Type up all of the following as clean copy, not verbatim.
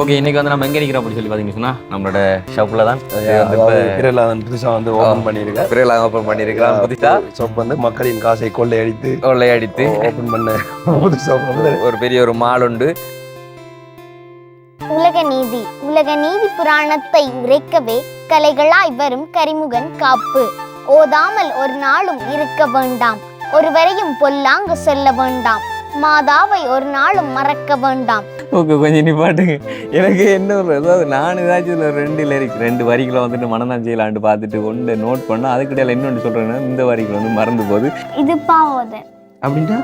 Okay, இன்னைக்கு வந்து நம்ம எங்கே நிற்கிறோம் அப்படின்னு சொல்லி பார்த்தீங்கன்னா நம்மளோட ஷாப்பில் தான் புதுசாக வந்து ஓப்பன் பண்ணியிருக்கேன். ஓப்பன் பண்ணியிருக்கலாம். புதுசாக ஷாப் வந்து மக்களின் காசை கொள்ளையடித்து ஓப்பன் பண்ண புதுசாக ஒரு பெரிய ஒரு மால் உண்டு. உலக நீதி புராணத்தை உரைக்கவே கலைகளாய் வரும் கரிமுகன் காப்பு. ஓதாமல் ஒரு நாளும் இருக்க வேண்டாம், ஒருவரையும் பொல்லாங்கு சொல்ல வேண்டாம், மாதாவை ஒரு நாளும் மறக்க வேண்டாம். ஓகே, கொஞ்சம் நிப்பாட்டுங்க. எனக்கு என்ன ஒரு அதாவது நான் ஏதாச்சும் ஒரு ரெண்டு வரிகளை வந்துட்டு மனநம் செய்யலான்ட்டு பார்த்துட்டு ஒன்று நோட் பண்ணால் அதுக்கிடையில இன்னொன்று சொல்கிறேன்னா இந்த வரிகள் வந்து மறந்து போகுது. இது பாவோத அப்படின்னா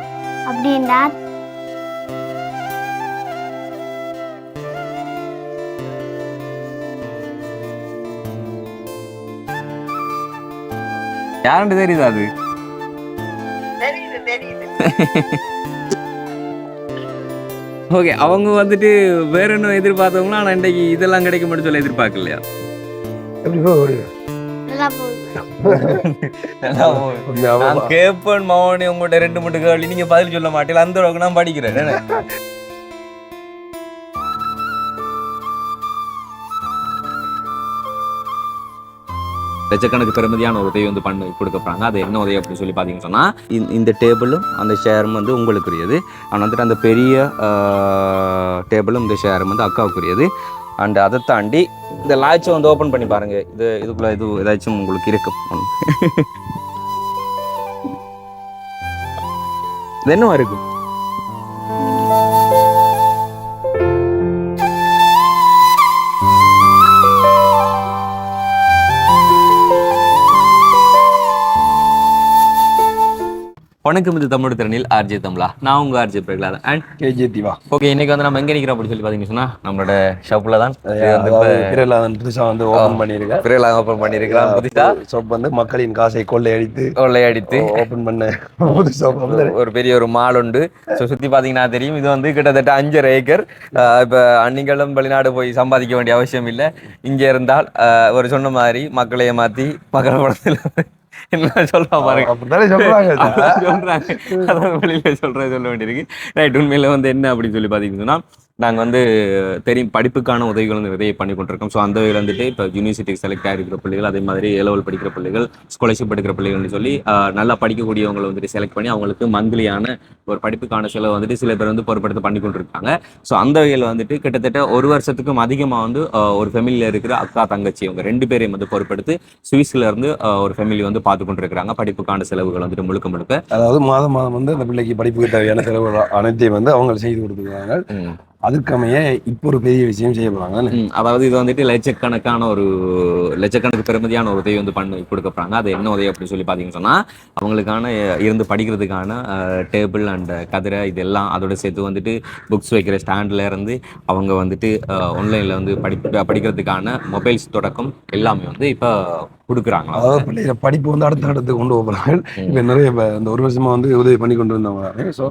யாருன்னு தெரியுதா? அது ஓகே, அவங்க வந்துட்டு வேற என்ன எதிர்பார்த்தவங்களா? ஆனால் இன்றைக்கு இதெல்லாம் கிடைக்க மட்டும் சொல்ல எதிர்பார்க்கலையா? நான் கேப்பன் மௌனி உங்கள்கிட்ட 2-3 கேள்வி நீங்க பதில் சொல்ல மாட்டீங்க. அந்த அளவுக்கு நான் படிக்கிறேன். லட்சக்கணக்கு பெருமதியான ஒரு உதவி வந்து பண்ணி கொடுக்கப்படுறாங்க. அது என்ன உதவி அப்படின்னு சொல்லி பார்த்தீங்கன்னு சொன்னால் இந்த டேபிளும் அந்த ஷேரும் வந்து உங்களுக்குரியது. ஆனால் வந்துட்டு அந்த பெரிய டேபிளும் இந்த ஷேரும் வந்து அக்காவுக்குரியது. அண்ட் அதை தாண்டி இந்த லாட்சை வந்து ஓப்பன் பண்ணி பாருங்க. இதுக்குள்ள இது ஏதாச்சும் உங்களுக்கு இருக்கும். இது என்னவா இருக்கும்? வணக்கம், இது தமிழ் திறனில் ஆர்ஜே தமிழா. நான் உங்க RJ Prahaladhan and KJ Diva. Okay, இன்னைக்கு வந்து நம்ம எங்கே நிற்கிறோம் அப்படின்னு சொல்லி பார்த்தீங்கன்னா நம்மளோட ஷாப்பில் தான் புதுசாக வந்து ஓப்பன் பண்ணியிருக்கேன். புதுசாக ஷாப் வந்து மக்களின் காசை கொள்ளையடித்து ஓப்பன் பண்ண புதுசாக ஒரு பெரிய ஒரு மால் உண்டு. ஸோ சுற்றி பார்த்தீங்கன்னா தெரியும். இது வந்து கிட்டத்தட்ட 5.5 ஏக்கர். இப்போ அன்னிகளும் வெளிநாடு போய் சம்பாதிக்க வேண்டிய அவசியம் இல்லை. இங்கே இருந்தால் ஒரு சொன்ன மாதிரி மக்களை ஏமாற்றி மக்கள் படத்தில் என்ன சொல்ல பாருங்க சொல்றாங்க. அதான் வெளியில சொல்ல வேண்டியிருக்கு. ரைட், உண்மையில வந்து என்ன அப்படின்னு சொல்லி பாத்தீங்கன்னா நாங்கள் வந்து தெரியும் படிப்புக்கான உதவிகள் வந்து நிறைய பண்ணி கொண்டிருக்கோம். ஸோ அந்த வகையில் வந்துட்டு இப்போ யூனிவர்சிட்டிக்கு செலக்ட் ஆகிருக்கிற பிள்ளைகள், அதே மாதிரி ஏலவல் படிக்கிற பிள்ளைகள், ஸ்காலர்ஷிப் எடுக்கிற பிள்ளைகள்னு சொல்லி நல்லா படிக்கக்கூடியவங்களை வந்துட்டு செலக்ட் பண்ணி அவங்களுக்கு மந்த்லியான ஒரு படிப்புக்கான செலவு வந்துட்டு சில பேர் வந்து பொறுப்படுத்த பண்ணி கொண்டிருக்காங்க. ஸோ அந்த வகையில் வந்துட்டு கிட்டத்தட்ட 1 வருஷத்துக்கும் அதிகமாக வந்து ஒரு ஃபேமிலியில் இருக்கிற அக்கா தங்கச்சி அவங்க 2 பேரையும் வந்து பொறுப்படுத்தி சுவிஸ்ல இருந்து ஒரு ஃபேமிலி வந்து பார்த்து கொண்டிருக்கிறாங்க. படிப்புக்கான செலவுகள் வந்துட்டு முழுக்க அதாவது மாதம் வந்து அந்த பிள்ளைக்கு படிப்புக்கு தேவையான செலவுகள் அனைத்தையும் வந்து அவங்க செய்து கொடுத்துருக்காங்க. அதுக்கமைய இப்போ ஒரு பெரிய விஷயம் செய்ய போறாங்க. அதாவது இது வந்துட்டு லட்சக்கணக்கு பெருமதியான ஒரு உதவி வந்து பண்ணி கொடுக்கப்படுறாங்க. அது என்ன உதவி அப்படின்னு சொல்லி பார்த்தீங்கன்னு சொன்னா அவங்களுக்கான இருந்து படிக்கிறதுக்கான டேபிள் அண்ட் கதிரை இதெல்லாம் அதோட சேர்த்து வந்துட்டு புக்ஸ் வைக்கிற ஸ்டாண்ட்ல இருந்து அவங்க வந்துட்டு ஆன்லைன்ல வந்து படிக்கிறதுக்கான மொபைல்ஸ் தொடக்கம் எல்லாமே வந்து இப்போ கொடுக்குறாங்க. அதாவது பிள்ளைங்க படிப்பு வந்து அடுத்த கட்டத்துக்கு கொண்டு போகிறாங்க. இப்போ நிறைய இந்த 1 வருஷமா வந்து உதவி பண்ணி கொண்டு வந்தவங்க. ஸோ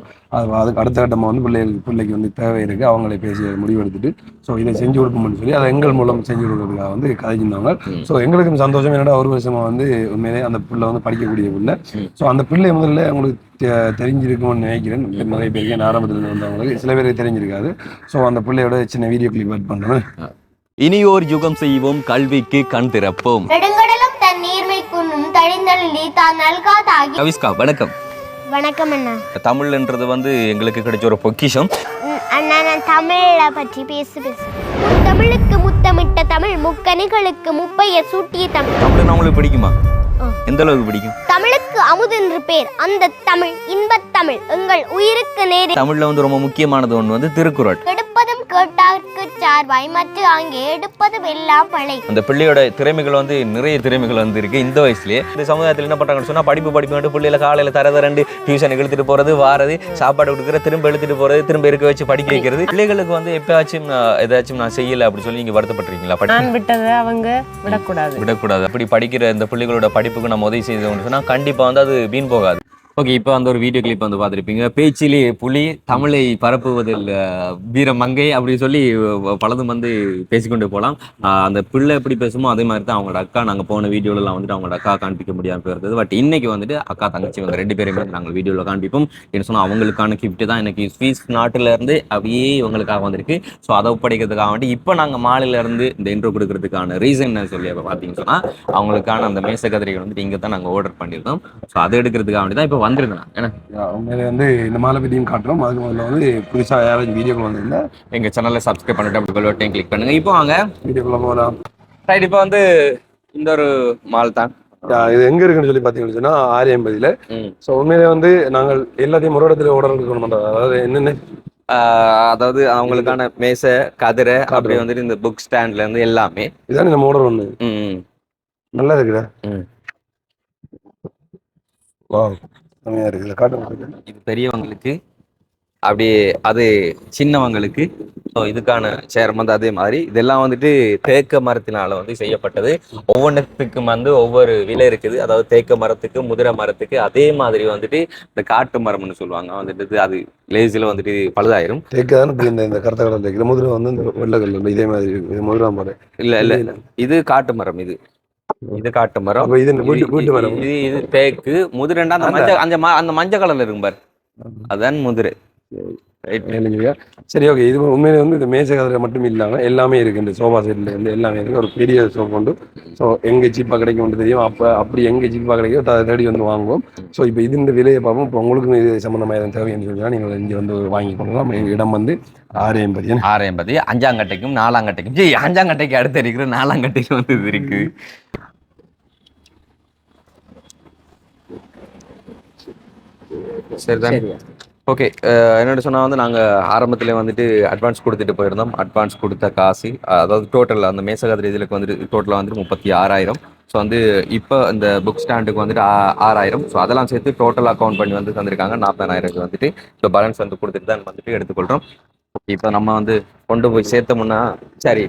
அதுக்கு அடுத்த கட்டமாக வந்து பிள்ளைக்கு வந்து தேவை இருக்குது. அவங்களை பேசி முடிவெடுத்துட்டு ஸோ இதை செஞ்சு கொடுப்போம்னு சொல்லி அதை எங்கள் மூலம் செஞ்சு கொடுக்கறதுக்காக வந்து கதைச்சிருந்தாங்க. ஸோ எங்களுக்கும் சந்தோஷம். என்னடா 1 வருஷமா வந்து உண்மையிலே அந்த பிள்ளை வந்து படிக்கக்கூடிய பிள்ளை. ஸோ அந்த பிள்ளை முதல்ல அவங்களுக்கு தெரிஞ்சிருக்கும்னு நினைக்கிறேன். நிறைய பேருக்கு ஆரம்பத்தில் வந்தவங்களுக்கு சில பேருக்கு தெரிஞ்சிருக்காது. ஸோ அந்த பிள்ளையோட சின்ன வீடியோ கிளிப் ஆட் பண்ணுறேன். இனியோர் யுகம் செய்வோம், கல்விக்கு கண் திறப்போம். கவிஸ்கா வணக்கம். வணக்கம் அண்ணா. தமிழ்ன்றது வந்து எங்களுக்கு கிடைச்ச ஒரு பொக்கிஷம். அண்ணா, நான் தமிழை பற்றி பேசுறேன். தமிழுக்கு முத்தமிட்ட தமிழ், முக்கணிகளுக்கு முப்பைய சூட்டிய தமிழ். தமிழ் உங்களுக்கு பிடிக்குமா? எந்த அளவுக்கு பிடிக்கும்? தமிழுக்கு அமுது என்று பேர். அந்த தமிழ் இன்பத் தமிழ் எங்கள் உயிருக்கு நேரே. தமிழ்ல வந்து ரொம்ப முக்கியமானது ஒன்று வந்து திருக்குறள். எடுப்பதும் கேட்டார்க்கு சார்பாய் மற்ற அங்கே எடுப்பதும் எல்லாம் பழை. அந்த பிள்ளையோட திறமைகள் வந்து நிறைய திறமைகள் வந்து இருக்கு. இந்த வயசுலயே இந்த சமுதாயத்தில் என்ன பண்றாங்கன்னு சொன்னா படிப்பு பிள்ளைகளை காலையில தரதரண்டு டியூஷனுக்கு எடுத்துட்டு போறது, வாரது, சாப்பாடு கொடுக்குற, திரும்ப எடுத்துட்டு போறது, திரும்ப இருக்க வச்சு படிக்க வைக்கிறது. பிள்ளைகளுக்கு வந்து எப்பயாச்சும் ஏதாச்சும் நான் செய்யல அப்படி சொல்லி நீங்க வருத்தப்பட்டிருக்கீங்களா? நான் விட்டதை அவங்க விடக்கூடாது. அப்படி படிக்கிற இந்த பிள்ளைகளோட படிப்புக்கு நம்ம உதவி செய்தோம்னு சொன்னா கண்டிப்பா வந்து அது வீண் போகாது. ஓகே, இப்போ அந்த ஒரு வீடியோ கிளிப் வந்து பார்த்துருப்பீங்க. பேச்சிலே புலி தமிழை பரப்புவதில் வீர மங்கை அப்படி சொல்லி பலதும் வந்து பேசிக்கொண்டு போகலாம். அந்த பிள்ளை எப்படி பேசுமோ அதே மாதிரி தான் அவங்களோட அக்கா. நாங்கள் போன வீடியோலாம் வந்துட்டு அவங்களோட அக்கா காண்பிக்க முடியாமல் போயிருந்தது. பட் இன்னைக்கு வந்துட்டு அக்கா தங்கச்சி வந்து 2 பேருமே நாங்கள் வீடியோவில் காண்பிப்போம். என்ன சொன்னால் அவங்களுக்கான கிஃப்ட் தான் எனக்கு ஸ்வீஸ் நாட்டிலேருந்து அப்படியே இவங்களுக்காக வந்திருக்கு. ஸோ அதை ஒப்படைக்கிறதுக்காக வேண்டி இப்போ நாங்கள் மாலையிலேருந்து இந்த இன்ட்ரோ கொடுக்கறதுக்கான ரீசன் என்ன சொல்லி பார்த்தீங்கன்னு சொன்னால் அவங்களுக்கான அந்த மேச கதிரைகள் வந்துட்டு இங்கே தான் நாங்கள் ஆர்டர் பண்ணியிருந்தோம். ஸோ அதை எடுக்கிறதுக்காக வேண்டி தான் இப்போ வந்திருந்தேன். ஏன்னா உண்மையிலே வந்து இந்த மாலை வீடியும் காட்டுறோம். அதுக்கு முதல்ல வந்து புதுசாக யாராச்சும் வீடியோக்குள்ள வந்திருந்தா எங்கள் சேனலில் சப்ஸ்கிரைப் பண்ணிட்டு அப்படி பெல் பட்டன் கிளிக் பண்ணுங்க. இப்போ வாங்க வீடியோக்குள்ள போகலாம். ரைட். இப்போ வந்து இந்த ஒரு மால் தான். இது எங்க இருக்குன்னு சொல்லி பாத்தீங்கன்னு சொன்னா 680. ஸோ உண்மையிலே வந்து நாங்கள் எல்லாத்தையும் ஒரு இடத்துல ஆர்டர் எடுக்கணும் பண்றோம். அதாவது என்னென்ன அதாவது அவங்களுக்கான மேசை கதிரை அப்படி வந்துட்டு இந்த புக் ஸ்டாண்ட்ல இருந்து எல்லாமே இதானே நம்ம ஆர்டர் ஒண்ணு நல்லா இருக்குதா? வாவ், செமையா இருக்குது. காட்டுங்க. இது பெரியவங்களுக்கு, அப்படியே அது சின்னவங்களுக்கு. ஸோ இதுக்கான சேர் வந்து அதே மாதிரி இதெல்லாம் வந்துட்டு தேக்க மரத்தினால வந்து செய்யப்பட்டது. ஒவ்வொன்றுத்துக்கும் வந்து ஒவ்வொரு விலை இருக்குது. அதாவது தேக்க மரத்துக்கு முதிரை மரத்துக்கு அதே மாதிரி வந்துட்டு இந்த காட்டு மரம்னு சொல்லுவாங்க வந்துட்டு அது லேசில வந்துட்டு பழுதாயிரும். தேக்கதானே இந்த கருத்த கலர் தேக்கு. முதிரை வந்து இந்த வெள்ளை கலர் இதே மாதிரி இது முதிரா மரம் இல்ல இது காட்டு மரம். இது காட்டு மரம். இது வீட்டு மரம். இது தேக்கு. முதிரைண்டா அந்த மஞ்சள் கலர்ல இருக்கும் பாரு, அதான் முதிரை. சரி, ஓகே. இது உண்மையிலே வந்து இந்த மேசை கதிரை மட்டும் இல்லாம எல்லாமே இருக்கு. இந்த சோஃபா செட்ல இருந்து எல்லாமே இருக்கு. ஒரு பெரிய சோஃபா உண்டு. ஸோ எங்க சீப்பா கிடைக்கும் தெரியும். அப்படி எங்க சீப்பா கிடைக்கும் தேடி வந்து வாங்குவோம். ஸோ இப்போ இது இந்த விலையை பார்ப்போம். இப்போ உங்களுக்கும் இது சம்பந்தமாக எதுவும் தேவைன்னு சொன்னா நீங்கள் இங்கே வந்து வாங்கி கொள்ளலாம். எங்கள் இடம் வந்து 680 5ஆங்கட்டைக்கும் 4ஆங்கட்டைக்கும் 5ஆங்கட்டைக்கு அடுத்து இருக்கிற 4ஆங்கட்டைக்கு வந்து இது இருக்கு. சரிதான். ஓகே, என்னென்னு சொன்னால் வந்து நாங்கள் ஆரம்பத்தில் வந்துட்டு அட்வான்ஸ் கொடுத்துட்டு போயிருந்தோம். அட்வான்ஸ் கொடுத்த காசு அதாவது டோட்டல் அந்த மேசகதிரை இதுக்கு வந்துட்டு டோட்டலாக வந்துட்டு 36,000. ஸோ வந்து இப்போ இந்த புக் ஸ்டாண்டுக்கு வந்துட்டு 6,000. ஸோ அதெல்லாம் சேர்த்து டோட்டல் அக்கௌண்ட் பண்ணி வந்து தந்திருக்காங்க 40,000 வந்துட்டு. இப்போ பேலன்ஸ் வந்து கொடுத்துட்டு தான் வந்துட்டு எடுத்துக்கொள்கிறோம். இப்போ நம்ம வந்து கொண்டு போய் சேர்த்தோம்னா சரி.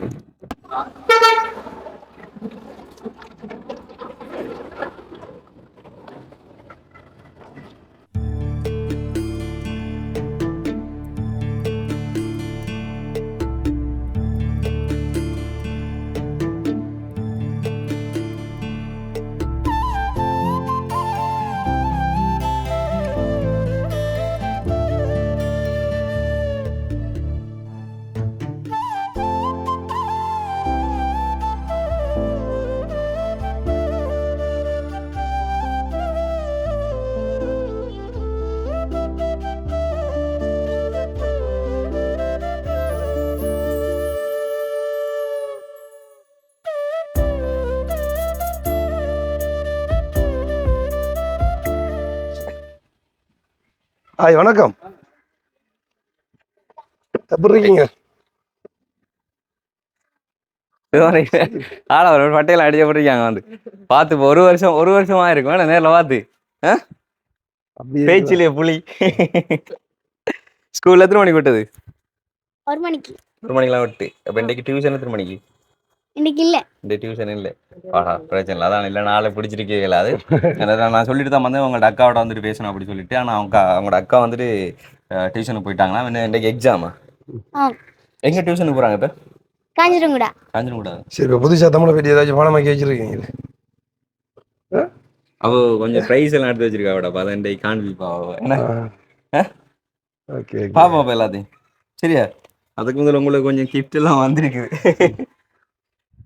ஹாய், வணக்கம். எப்படி இருக்கீங்க? பட்டையில அடிச்ச போட்டிருக்காங்க வந்து பார்த்து. ஒரு வருஷமா இருக்கும் நேரில் பார்த்து. பேச்சிலே புலி. ஸ்கூல்ல எத்தனை மணிக்கு விட்டது? 1 மணிக்கு. 1 மணிக்கெல்லாம் விட்டு. அப்போ இன்றைக்கு டியூஷன் எத்தனை மணிக்கு? இன்னைக்கு இல்ல. இந்த டியூஷன் இல்லை. பிரச்சனை இல்லை. அதான் இல்லை, நாளை பிடிச்சிருக்கீங்களா? அது நான் சொல்லிட்டு தான் வந்து உங்களோட அக்காவோட வந்துட்டு பேசணும் அப்படி சொல்லிட்டு. ஆனால் அவங்களோட அக்கா வந்துட்டு டியூஷனுக்கு போயிட்டாங்களா? என்ன இன்றைக்கு எக்ஸாமா? எங்க டியூஷனுக்கு போகிறாங்க இப்போ? காஞ்சிரங்குடா. சரி, இப்போ புதுசாக தமிழை பற்றி ஏதாச்சும் பாடமாக்கி வச்சிருக்கீங்க? அவ கொஞ்சம் ப்ரைஸ் எல்லாம் எடுத்து வச்சிருக்கா. அவட பார்த்தா இன்றைக்கு காண்பிப்பா. ஓகே, பாப்பா எல்லாத்தையும். சரியா? அதுக்கு முதல்ல உங்களுக்கு கொஞ்சம் கிஃப்ட் எல்லாம் வந்திருக்குது.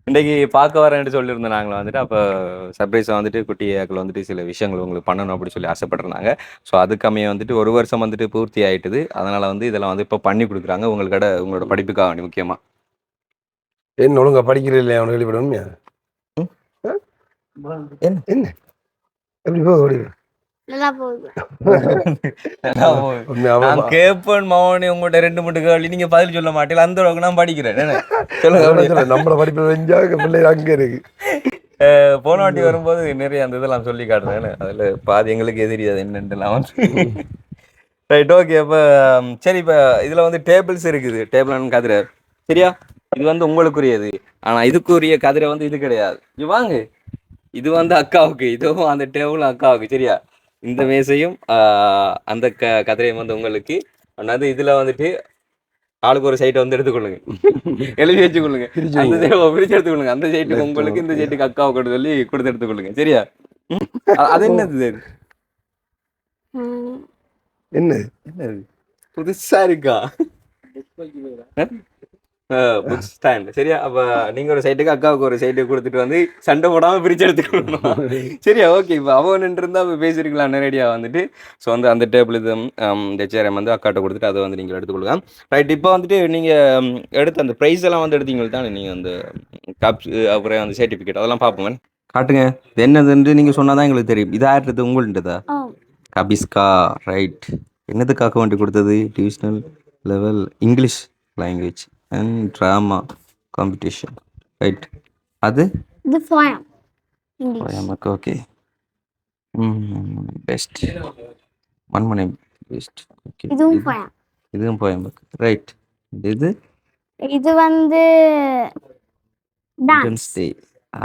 இன்றைக்கு பார்க்க வரேன்ட்டு சொல்லியிருந்தோம் நாங்களும் வந்துட்டு. அப்போ சர்ப்ரைஸாக வந்துட்டு குட்டியாக்கள் வந்துட்டு சில விஷயங்கள் உங்களுக்கு பண்ணணும் அப்படி சொல்லி ஆசைப்பட்டிருந்தாங்க. ஸோ அதுக்கமைய வந்துட்டு 1 வருஷம் வந்துட்டு பூர்த்தி ஆகிட்டுது. அதனால் வந்து இதெல்லாம் வந்து இப்போ பண்ணி கொடுக்குறாங்க உங்களோட படிப்புக்காக வேண்டி முக்கியமாக. என்ன ஒழுங்கா படிக்கிறது இல்லையா? அவனை வெளிப்படணும்யா? என்ன எப்படி போகுது? நல்லா போகுது. நான் கேப்பன் மௌனி உங்கள்கிட்ட 2-3 கேள்வி நீங்க பதில் சொல்ல மாட்டீங்க. அந்த அளவுக்கு நான் படிக்கிறேன். சொல்லுங்க. நம்மள படிப்பு பிள்ளைங்க அங்க இருக்கு. போன வாட்டி வரும்போது நிறைய அந்த இதெல்லாம் சொல்லி காட்டுறேன். அதுல பாதி எங்களுக்கு எதிரியாது என்னென்னுலாம் வந்து. Right, okay. அப்போ சரி, இப்போ இதில் வந்து டேபிள்ஸ் இருக்குது. டேபிள் கதிரை. சரியா? இது வந்து உங்களுக்குரியது. ஆனால் இதுக்குரிய கதிரை வந்து இது கிடையாது. இது வாங்க, இது வந்து அக்காவுக்கு. இதுவும் அந்த டேபிள் அக்காவுக்கு. சரியா? இந்த மேசையும் அந்த கதிரையும் வந்து உங்களுக்கு. அதாவது இதுல வந்துட்டு ஆளுக்கு ஒரு சைட்டை வந்து எடுத்துக்கொள்ளுங்க, எழுதி வச்சுக்கொள்ளுங்க. அந்த சைட்டை பிரிச்சு எடுத்துக்கொள்ளுங்க. அந்த சைட்டுக்கு உங்களுக்கு, இந்த சைட்டுக்கு அக்காவுக்கு சொல்லி கொடுத்து எடுத்துக்கொள்ளுங்க. சரியா? அது என்னது? என்ன என்னது புதுசா இருக்கா? Book stand. சரியா? அப்ப நீங்க ஒரு சைட்டுக்கு அக்காவுக்கு ஒரு சைட்டு கொடுத்துட்டு வந்து சண்டை போடாம பிரிச்சு எடுத்துக்கணும். சரியா? ஓகே. இப்போ அவன் இருந்தா பேசிருக்கலாம் நேரடியா வந்துட்டு. ஸோ வந்து அந்த டேபிள் இது இந்த சேரை வந்து அக்காட்ட கொடுத்துட்டு அதை வந்து நீங்கள் எடுத்துக்கொள்ளுங்க. ரைட். இப்போ வந்துட்டு நீங்க எடுத்த அந்த ப்ரைஸ் எல்லாம் வந்து எடுத்தீங்க தானே நீங்க அந்த கப்ஸ் அப்புறம் அந்த சர்டிஃபிகேட் அதெல்லாம் பார்ப்போங்க. காட்டுங்க. இது என்னதுன்னு நீங்க சொன்னாதான் எங்களுக்கு தெரியும். இது ஆயிரத்து உங்கள்கிட்டதா? கபிஸ்கா. ரைட். என்னதுக்காக வேண்டி கொடுத்தது? Divisional level English language and drama competition. Right. அது இது போயம் இங்கிலீஷ். நமக்கு ஓகே. பெஸ்ட் மண்மனை பெஸ்ட். ஓகே. இதுவும் போயம். இதுவும் போயம். ரைட். இது இது வந்து dance day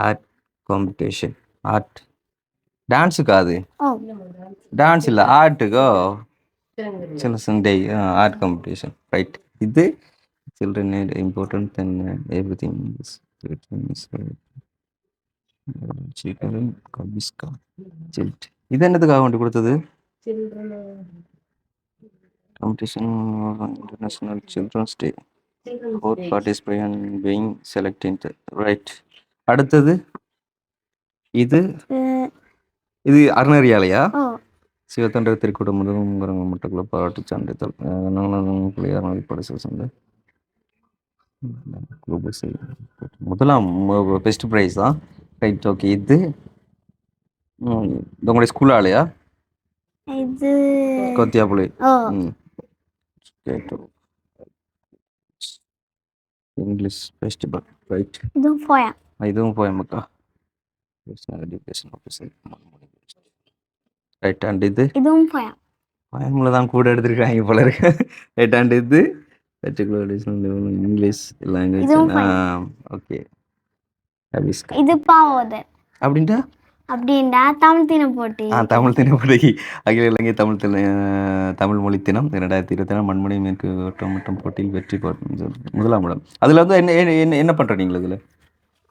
art competition. Art டான்ஸுக்கா? அது டான்ஸ் இல்லை, ஆர்ட்டுக்கோ. Children day art competition. Right. இது children need important than everything is children கபிஸ்கா சில்ட். இது என்னதுக்காக வேண்டி கொடுத்தது? Competition international children's day for participate and being selected. Right. அடுத்தது இது இது அறநறியாலையா? சிவத்தொண்டர் திருக்கூடம் முதல் மட்டக்குள்ள பாராட்டு சான்றிதழ் பரிசு சந்தை முதலாம் பெஸ்ட் ப்ரைஸ் தான். ரைட். ஓகே. இது உங்களுடைய ஸ்கூல் ஆலையா? இது கொத்தியாப்புளி. English festival. ரைட். இதுவும் போயம். இதுவும் போயமக்கா. Education officer. ரைட். அண்ட் இது இதுவும் போயம். பயமுள்ள தான் கூட எடுத்துருக்காங்க போல இருக்கு. ரைட். அண்ட் இது இங்கிலீஷ் லாங்குவேஜ். ஓகே. இது பாவோது அப்படின்ட்டா தமிழ் தினம் போட்டி. தமிழ் தின போட்டி. அகில இலங்கை தமிழ் மொழி தினம் 2024 மண்மணி மேற்கு ஓட்டம் மற்றும் போட்டியில் வெற்றி முதலாம் இடம். அதுல வந்து என்ன என்ன என்ன பண்றீங்க இதுல?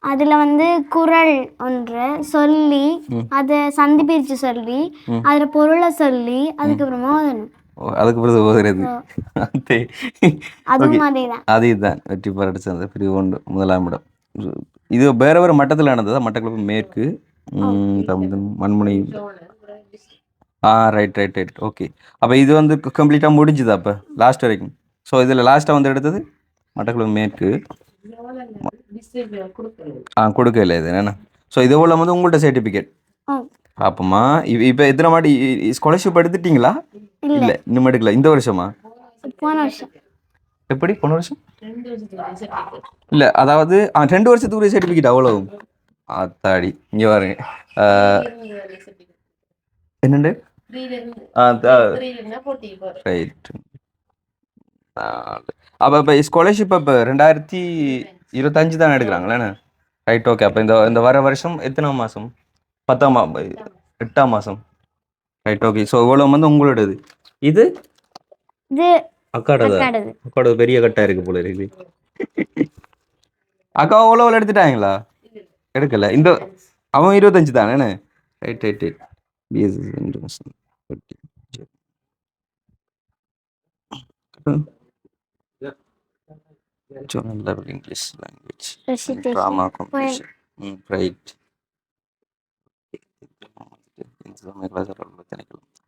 அதுல வந்து குறள் ஒன்று சொல்லி அதை சந்தி பிரிச்சு சொல்லி அதுல பொருளை சொல்லி அதுக்கப்புறமா ஓதணும். அதுக்கு பிறகு ஓதுறது. அதுவும் அதேதான். அதேதான் வெற்றி பாராட்டு சார்ந்த பிரிவு 1 முதலாம் இடம். இது வேற வேற மட்டத்தில் நடந்ததா? மட்டக்களப்பு மேற்கு Manmunai. Right right right. Okay. அப்போ இது வந்து கம்ப்ளீட்டாக முடிஞ்சுதா அப்போ லாஸ்ட் வரைக்கும்? ஸோ இதில் லாஸ்ட்டாக வந்து எடுத்தது மட்டக்களப்பு மேற்கு. கொடுக்கல இது என்ன? ஸோ இது போல வந்து உங்கள்கிட்ட சர்டிஃபிகேட் அப்பமா இப்போ எத்தனை மாடி ஸ்காலர்ஷிப் எடுத்துட்டீங்களா? இல்லை இன்னும் எடுக்கல. இந்த வருஷமா? போன வருஷம். எப்படி போன வருஷம்? இல்லை அதாவது 2 வருஷத்துக்குரிய சர்டிஃபிகேட் அவ்வளோ. அத்தாடி இங்கே பாருங்க. என்னண்டு? ரைட். அப்போ இப்போ ஸ்காலர்ஷிப் இப்போ 2025 தான் எடுக்கிறாங்களேண்ணே? ரைட். ஓகே. அப்போ இந்த வர வருஷம் எத்தனாம் மாதம்? 8ஆம் மாதம். ரைட். ஓகே. ஸோ இவ்வளோ வந்து உங்களோடது. இது அக்காடோட பெரிய கட்டா இருக்கு போல இருக்கு. அக்கா அவ்வளோ எடுத்துட்டாங்களா? எடுக்கல. இந்த அவன் 25 தானே? Right right right. BSc international English language drama competition. Right.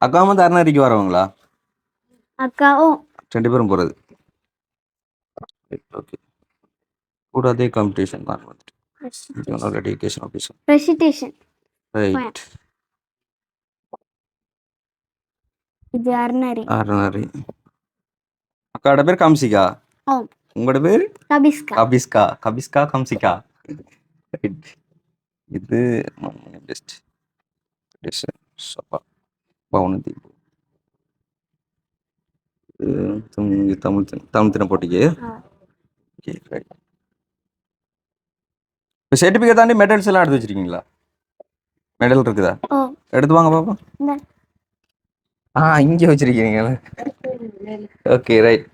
அக்கா வந்து அறநறிக்கு வரவங்களா? அக்காவும் 2 பேரும் போகிறது. ஓகே. கூட அதே காம்படிஷன் தான் வந்துட்டு எஜுகேஷன் ஆஃபீஸர். பிரசிடேஷன். ரைட். இது அறநறி. அக்காட பேர் கம்சிகா. உங்களோட பேர் கபிஸ்கா. கபிஸ்கா. கபிஸ்கா கம்சிகா. ரைட். இது பெஸ்ட் சபா பவுனதீப் தமிழ் தின போட்டிக்கு. ஓகே. ரைட். இப்போ சர்டிஃபிகேட் தாண்டி மெடல்ஸ் எல்லாம் எடுத்து வச்சிருக்கீங்களா? மெடல் இருக்குதா? எடுத்து வாங்க பாப்பா. இங்க வச்சிருக்கீங்க. Okay right.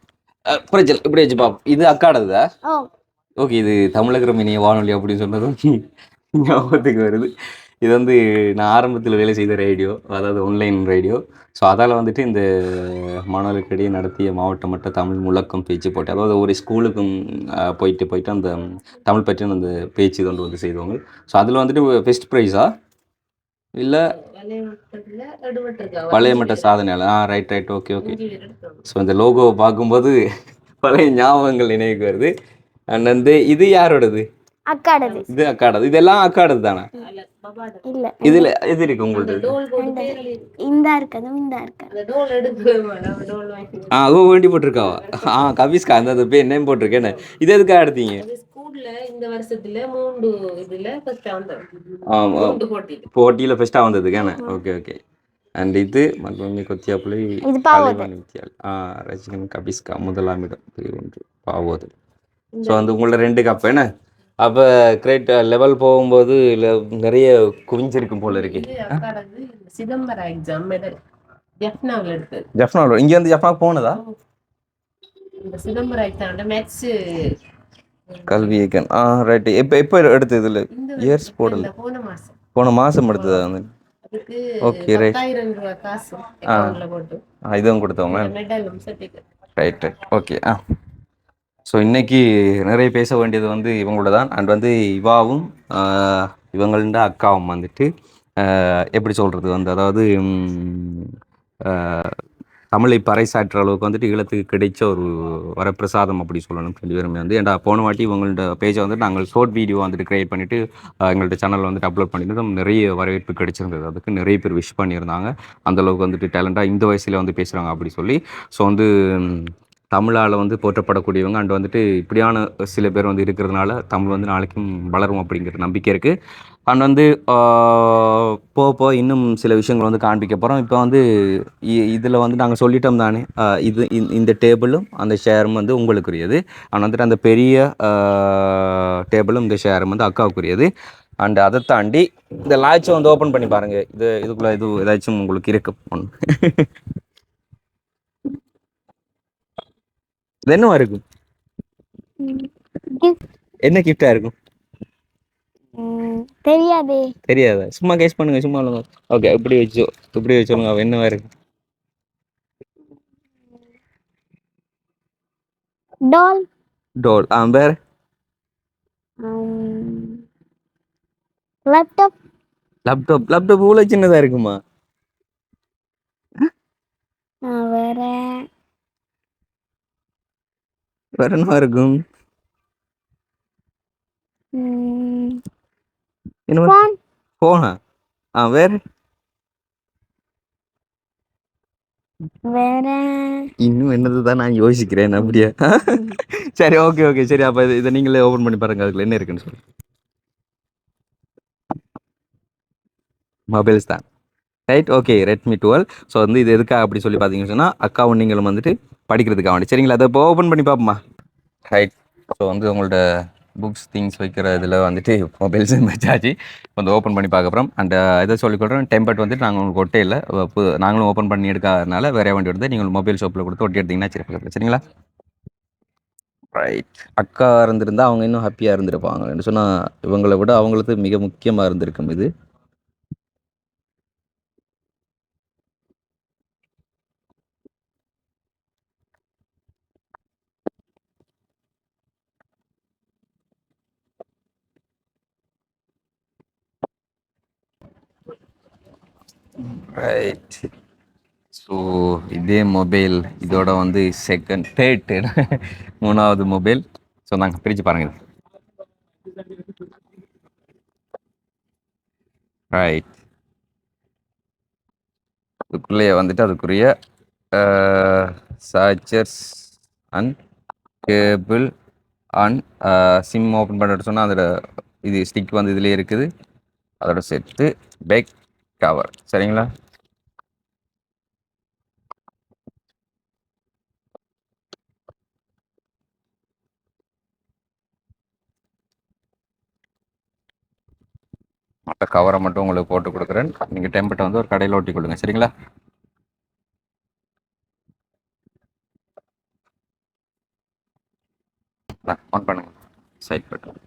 பிரச்சனை இப்படி வச்சு பாப்போம். இது அக்காடதா? ஓ ஓகே. இது தமிழக இனிய வானொலி அப்படின்னு சொன்னதும் ஞாபகத்துக்கு வருது. இது வந்து நான் ஆரம்பத்தில் வேலை செய்த ரேடியோ, அதாவது ஆன்லைன் ரேடியோ. ஸோ அதால் வந்துட்டு இந்த மாணவர்களுக்கிடையே நடத்திய மாவட்ட மட்ட தமிழ் முழக்கம் பேச்சு போட்டி, அதாவது ஒரு ஸ்கூலுக்கும் போயிட்டு போயிட்டு அந்த தமிழ் பற்றின அந்த பேச்சு கொண்டு வந்து செய்தவங்க. ஸோ அதில் வந்துட்டு ஃபஸ்ட் ப்ரைஸா இல்லை பழைய மட்ட சாதனையாளர்? Right right. Okay okay. So இந்த லோகோவை பார்க்கும்போது பழைய ஞாபகங்கள் நினைவுக்கு வருது. அண்ட் வந்து இது யாரோடது? அக்காடது. இது அக்காடது. இதெல்லாம் அக்காடது தானே? இல்ல இதுல எது இருக்கு உங்களுக்கு? இந்த இருக்கது இந்த இருக்கது. அதுவும் வேண்டி போட்டிருக்காவா? கவிஸ்கா அந்த பேர் நேம் போட்டிருக்கேன்னு. இது எதுக்காக எடுத்தீங்க? இந்த வருஷத்துல 3 இதுல ஃபர்ஸ்ட் வந்தது. போட்டியில ஃபர்ஸ்டா வந்ததுக்கான. Okay okay. அண்ட் இது மக்ரோனி கொத்தியாப்புளி கலைவாணி வித்தியால் ரஜினி கபிஸ்கா முதலாம் இடம் ஒன்று பாவோது. ஸோ அந்த உங்களோட 2 கப் என்ன? அப்போ கிரேட் லெவல் போகும்போது நிறைய குவிஞ்சிருக்கும் போல இருக்கு. சிதம்பரம் எக்ஸாம் மெடல் ஜெஃப்னாவில் எடுத்தது. ஜெஃப்னாவில் இங்கே வந்து ஜெஃப்னாவுக்கு போனதா? இந்த சிதம்பரம் எக்ஸாம் மேக்ஸ் கல்வி இயக்கம். ரைட். எப்போ எடுத்தது? இதில் இயர்ஸ் போடல. போன மாதம் எடுத்ததா வந்து? Okay right. காசு அக்கவுண்ட்ல போட்டு இதுவும் கொடுத்தவங்க. மெடலும் certificate. Right right. Okay. So இன்றைக்கி நிறைய பேச வேண்டியது வந்து இவங்களோட தான். அண்ட் வந்து இவாவும் இவங்கள்ட அக்காவும் வந்துட்டு எப்படி சொல்கிறது வந்து, அதாவது தமிழை பறைசாற்ற அளவுக்கு வந்துட்டு ஈழத்துக்கு கிடைச்ச ஒரு வரப்பிரசாதம் அப்படி சொல்லணும். 2 பேருமே வந்து ஏன்டா போன வாட்டி இவங்கள்ட்ட பேஜை வந்துட்டு நாங்கள் ஷார்ட் வீடியோ வந்துட்டு க்ரியேட் பண்ணிவிட்டு எங்கள்கிட்ட சேனலில் வந்துட்டு அப்லோட் பண்ணியிருந்தோம். நிறைய வரவேற்பு கிடைச்சிருந்தது. அதுக்கு நிறைய பேர் விஷ் பண்ணியிருந்தாங்க. அந்தளவுக்கு வந்துட்டு டேலண்டாக இந்த வயசில் வந்து பேசுகிறாங்க அப்படி சொல்லி. ஸோ வந்து தமிழால் வந்து போற்றப்படக்கூடியவங்க அண்ட் வந்துட்டு இப்படியான சில பேர் வந்து இருக்கிறதுனால தமிழ் வந்து நாளைக்கும் வளரும் அப்படிங்கிற நம்பிக்கை இருக்குது. அண்ட் வந்து போக இன்னும் சில விஷயங்கள் வந்து காண்பிக்க போகிறோம். இப்போ வந்து இதில் வந்து நாங்கள் சொல்லிட்டோம் தானே, இது இந்த டேபிளும் அந்த ஷேரும் வந்து உங்களுக்குரியது. ஆனால் வந்துட்டு அந்த பெரிய டேபிளும் இந்த ஷேரும் வந்து அக்காவுக்குரியது. அண்ட் அதை தாண்டி இந்த லாட்சை வந்து ஓப்பன் பண்ணி பாருங்கள். இதுக்குள்ளே இது ஏதாச்சும் உங்களுக்கு இருக்கு ஒன்று. இது என்னவா இருக்கும்? என்ன கிஃப்டா இருக்கும்? தெரியாதே. தெரியாதா? சும்மா கேஸ் பண்ணுங்க. சும்மா ஓகே. இப்படி வச்சோங்க. என்னவா இருக்கு? டால். டோல். வேற? லேப்டாப். லேப்டாப் இவ்வளோ சின்னதா இருக்குமா? வேற என்னவா இருக்கும்? போனா? வேற வேற இன்னும் என்னதுதான் நான் யோசிக்கிறேன். அப்படியா? சரி ஓகே ஓகே. சரி அப்போ இதை நீங்களே ஓப்பன் பண்ணி பாருங்க. அதுக்குள்ள என்ன இருக்குன்னு சொல்லி. மொபைல்ஸ் தான். ரைட். ஓகே. ரெட்மி 12. ஸோ வந்து இது எதுக்காக அப்படி சொல்லி பார்த்தீங்கன்னு சொன்னால் அக்காவும் நீங்களும் வந்துட்டு படிக்கிறதுக்காக வேண்டி. சரிங்களா? அதை இப்போ ஓப்பன் பண்ணி பார்ப்போமா? ரைட். ஸோ வந்து உங்களோட புக்ஸ் திங்ஸ் வைக்கிற இதில் வந்துட்டு மொபைல்ஸ் வச்சாச்சு. வந்து ஓப்பன் பண்ணி பார்க்க போகிறோம். அண்ட் இதை சொல்லிக்கொள்கிறோம். டெம்பர்ட் வந்துட்டு நாங்கள் உங்களுக்கு ஒட்டே இல்லை. நாங்களும் ஓப்பன் பண்ணி எடுக்காதனால வேற வண்டி எடுத்து நீங்கள் மொபைல் ஷாப்பில் கொடுத்து ஒட்டி எடுத்தீங்கன்னா சரி பக்கத்தில். சரிங்களா? ரைட். அக்கா இருந்திருந்தால் அவங்க இன்னும் ஹாப்பியாக இருந்திருப்பாங்க. சொன்னால் இவங்களை விட அவங்களுக்கு மிக முக்கியமாக இருந்திருக்கும் இது. ரைட். ஸோ இதே மொபைல் இதோட வந்து தேர்ட் 3வது மொபைல். ஸோ நாங்கள் பிரித்து பாருங்கள். ரைட். அதுக்குள்ளேயே வந்துட்டு அதுக்குரிய chargers and cable and sim open பண்ணிட்டு சொன்னால் அதோட இது ஸ்டிக் வந்து இதுலேயே இருக்குது. அதோட சேர்த்து பேக் கவர். சரிங்களா? மற்ற கவரை மட்டும் உங்களுக்கு போட்டு கொடுக்குறேன். நீங்கள் டெம்பர்ட்டை வந்து ஒரு கடையில் ஒட்டி கொடுங்க. சரிங்களா? Side button.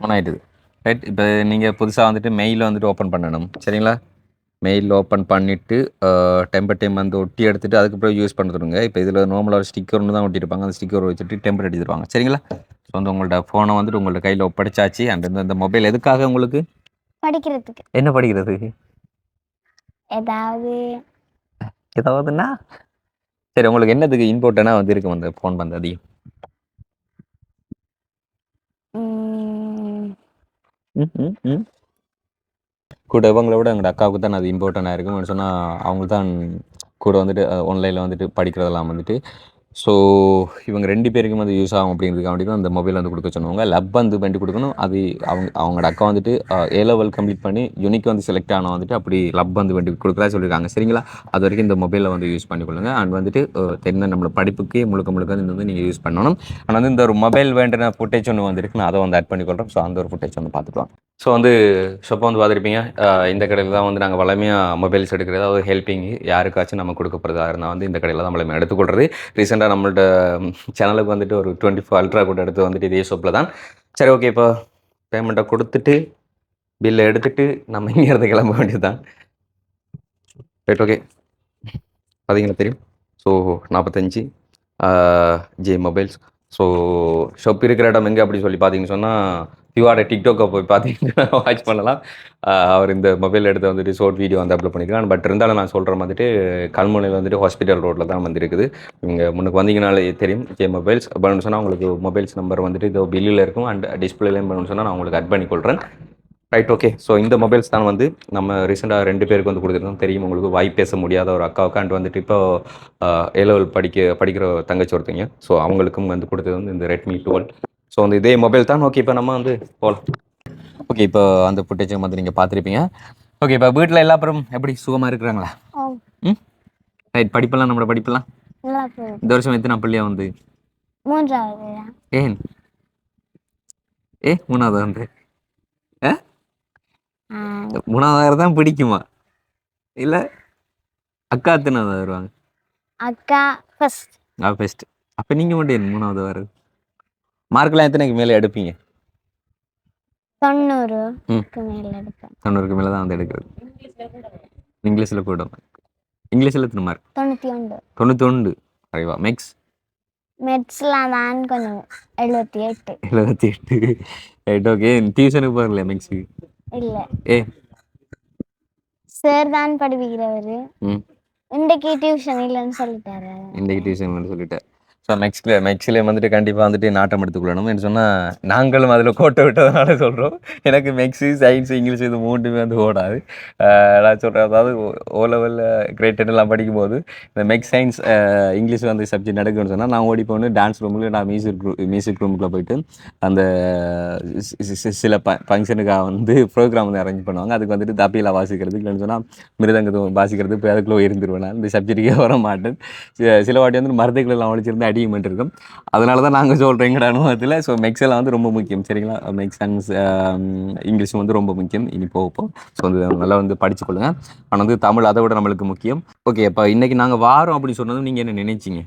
ஆன் ஆயிட்டுது. ரைட். இப்போ நீங்கள் புதுசாக வந்துட்டு மெயில் வந்துட்டு ஓப்பன் பண்ணணும். சரிங்களா? மெயில் ஓப்பன் பண்ணிவிட்டு டெம்பர் டைம் வந்து ஒட்டி எடுத்துகிட்டு அதுக்கப்புறம் யூஸ் பண்ணுறதுங்க. இப்போ இதில் நார்மலாக ஒரு ஸ்டிக்கர் ஒன்று தான் ஒட்டியிருப்பாங்க. அந்த ஸ்டிக்கர் வச்சுட்டு டெம்பர் அடிச்சிருவாங்க. சரிங்களா? ஸோ வந்து உங்கள்ட்ட ஃபோனை வந்துட்டு உங்கள்ட்ட கையில் ஒப்படைச்சாச்சு. அண்ட் இந்த மொபைல் எதுக்காக உங்களுக்கு? படிக்கிறதுக்கு. என்ன படிக்கிறதுக்கு? ஏதாவது ஏதாவதுன்னா சரி, உங்களுக்கு என்னதுக்கு இம்பார்ட்டண்டாக வந்து இருக்கும் அந்த ஃபோன் வந்து அதிகம்? கூட இவங்களை விட எங்களோட அக்காவுக்கு தான் அது இம்பார்ட்டண்டாக இருக்கும்னு சொன்னால் அவங்க தான் கூட வந்துட்டு ஆன்லைனில் வந்துட்டு படிக்கிறதெல்லாம் வந்துட்டு. ஸோ இவங்க 2 பேருக்கும் வந்து யூஸ் ஆகும் அப்படிங்கிறதுக்காண்டி தான் அந்த மொபைல் வந்து கொடுக்க சொன்னவங்க. லப் வந்து பண்ணி கொடுக்கணும். அது அவங்களோட அக்கா வந்துட்டு A-level கம்ப்ளீட் பண்ணி யூனிக் வந்து செலக்ட் ஆனால் வந்துட்டு அப்படி லப் வந்து பண்ணி கொடுக்குறதா சொல்லியிருக்காங்க. சரிங்களா? அது வரைக்கும் இந்த மொபைலில் வந்து யூஸ் பண்ணிக்கொள்ளுங்க. அண்ட் வந்துட்டு தெரிந்த நம்மளோட படிப்புக்கே முழுக்க வந்து வந்து நீங்கள் யூஸ் பண்ணணும். ஆனால் வந்து இந்த ஒரு மொபைல் வேண்டின ஃபுட்டேஜ் ஒன்று வந்துருக்கு. நான் அதை வந்து ஆட் பண்ணிக்கொள்கிறேன். ஸோ அந்த ஒரு ஃபுட்டேஜ் வந்து பார்த்துக்கலாம். ஸோ வந்து ஷாப்பை வந்து பார்த்துருப்பீங்க. இந்த கடையில் தான் வந்து நாங்கள் வளமையாக மொபைல்ஸ் எடுக்கிறது, அதாவது ஹெல்ப்பிங் யாருக்காச்சும் நம்ம கொடுக்கப்படுறதா இருந்தால் வந்து இந்த கடையில் தான் வளமையாக எடுத்துக்கொள்கிறது. ரீசெண்டாக நம்மள்ட்ட சேனலுக்கு வந்துட்டு ஒரு 24 அல்ட்ரா கூட எடுத்து வந்துட்டு இதே ஷாப்பில் தான். சரி, ஓகே. இப்போ பேமெண்ட்டை கொடுத்துட்டு பில்லை எடுத்துகிட்டு நம்ம இங்கேருந்து கிளம்ப வேண்டியது தான். ரைட். ஓகே. பார்த்தீங்கன்னா தெரியும். So 45 J mobiles. So shop இருக்கிற இடம் எங்கே அப்படி சொல்லி பார்த்தீங்கன்னு சொன்னால் பியூஆர் டிக்டாக்கை போய் பார்த்தீங்கன்னா வாட்ச் பண்ணலாம். அவர் இந்த மொபைல் எடுத்து வந்துட்டு ஷார்ட் வீடியோ வந்து அப்லோட் பண்ணிக்கலாம். பட் இருந்தாலும் நான் சொல்கிற வந்துட்டு கல்முனையில் வந்துட்டு ஹாஸ்பிட்டல் ரோட்டில் தான் வந்துருக்குது. நீங்கள் முன்னுக்கு வந்தீங்கனாலே தெரியும் ஜே மொபைல்ஸ். பண்ணணும்னு சொன்னால் உங்களுக்கு மொபைல்ஸ் நம்பர் வந்துட்டு இதோ பில்லில் இருக்கும். அண்ட் டிஸ்பிளேலையும் பண்ணணும்னு சொன்னால் நான் உங்களுக்கு அட் பண்ணி கொள்கிறேன். ரைட். ஓகே. ஸோ இந்த மொபைல்ஸ் தான் வந்து நம்ம ரீசெண்டாக 2 பேருக்கு வந்து கொடுத்துருந்தோம். தெரியும் உங்களுக்கு, வாய் பேச முடியாத ஒரு அக்காவுக்கு அண்ட் வந்துட்டு இப்போ A-level படிக்கிற தங்கச்சி ஒருத்தங்க. ஸோ அவங்களுக்கும் வந்து கொடுத்தது வந்து இந்த Redmi 12. ஸோ வந்து இதே மொபைல் தான். ஓகே. இப்போ நம்ம வந்து போகலாம். ஓகே. இப்போ அந்த ஃபுட்டேஜை வந்து நீங்கள் பார்த்துருப்பீங்க. ஓகே. இப்போ வீட்டில் எல்லா பேரும் எப்படி சுகமாக இருக்கிறாங்களா? ரைட். படிப்பெல்லாம் நம்மளோட படிப்பெல்லாம் நல்லா போகுது. இந்த வருஷம் எத்தனை பிள்ளையா வந்து? 3வது. ஏன் 3வது வந்து 3வது தான் பிடிக்குமா? இல்லை அக்கா எத்தனாவது வருவாங்க? அக்கா ஃபர்ஸ்ட். ஃபர்ஸ்ட். அப்போ நீங்கள் மட்டும் என்ன 3வது வருது? மார்க்கெலாம் எத்தனைக்கு மேலே எடுப்பீங்க? 90க்கு மேலே எடுப்பேன். 90க்கு மேலே தான் வந்து எடுக்கிறது. இங்கிலீஷில் கூட. இங்கிலீஷில் எத்தனை மார்க்? 91. 91. அறிவா. மெட்ஸ்லாம் தான் கொஞ்சம் 78. 78. ரைட். ஓகே. டியூஷனுக்கு போகல மெக்ஸுக்கு? இல்லை, சார் தான் படிப்பிக்கிறவர். இன்றைக்கு டியூஷன் இல்லைன்னு சொல்லிட்டாரு. இன்றைக்கு டியூஷன் இல்லைன்னு சொல்லிட்டார். ஸோ மெக்ஸில் வந்துட்டு கண்டிப்பாக வந்துட்டு நாட்டம் எடுத்துக்கொள்ளணும். என்று சொன்னால் நாங்களும் அதில் கோட்டை விட்டதுனால சொல்கிறோம். எனக்கு மெக்ஸு, சயின்ஸு, இங்கிலீஷ் இது 3மே வந்து ஓடாது. நான் சொல்கிறேன், அதாவது O-level கிரேட் 10 படிக்கும்போது இந்த சயின்ஸ், இங்கிலீஷ் வந்து சப்ஜெக்ட் நடக்குன்னு சொன்னால் நான் ஓடி போகணும் டான்ஸ் ரூமில். நான் மியூசிக் ரூமுக்குள்ளே போயிட்டு அந்த சில ஃபங்க்ஷனுக்காக வந்து ப்ரோக்ராம் வந்து அரேஞ்ச் பண்ணுவாங்க. அதுக்கு வந்துட்டு தப்பியில் வாசிக்கிறதுக்கு, இல்லைன்னு சொன்னால் மிருதங்கத்தை வாசிக்கிறது, போய் அதுக்குள்ளே இருந்துருவேன். நான் இந்த சப்ஜெக்ட்டுக்கே வர மாட்டேன். சில வாட்டி வந்து மருந்துகள் எல்லாம் ஒழிச்சிருந்து அடிக்கமெண்ட் இருக்கும். அதனால தான் நாங்கள் சொல்கிறோம் எங்களோட அனுபவத்தில். ஸோ மெக்ஸெல்லாம் வந்து ரொம்ப முக்கியம். சரிங்களா? சயின்ஸ், இங்கிலீஷும் வந்து ரொம்ப முக்கியம். இனி போகப்போ ஸோ வந்து நல்லா வந்து படிச்சுக்கொள்ளுங்க. ஆனால் வந்து தமிழ் அதை விட நம்மளுக்கு முக்கியம். ஓகே. இப்போ இன்றைக்கி நாங்கள் வாரோம் அப்படின்னு சொன்னதும் நீங்கள் என்ன நினைச்சிங்க?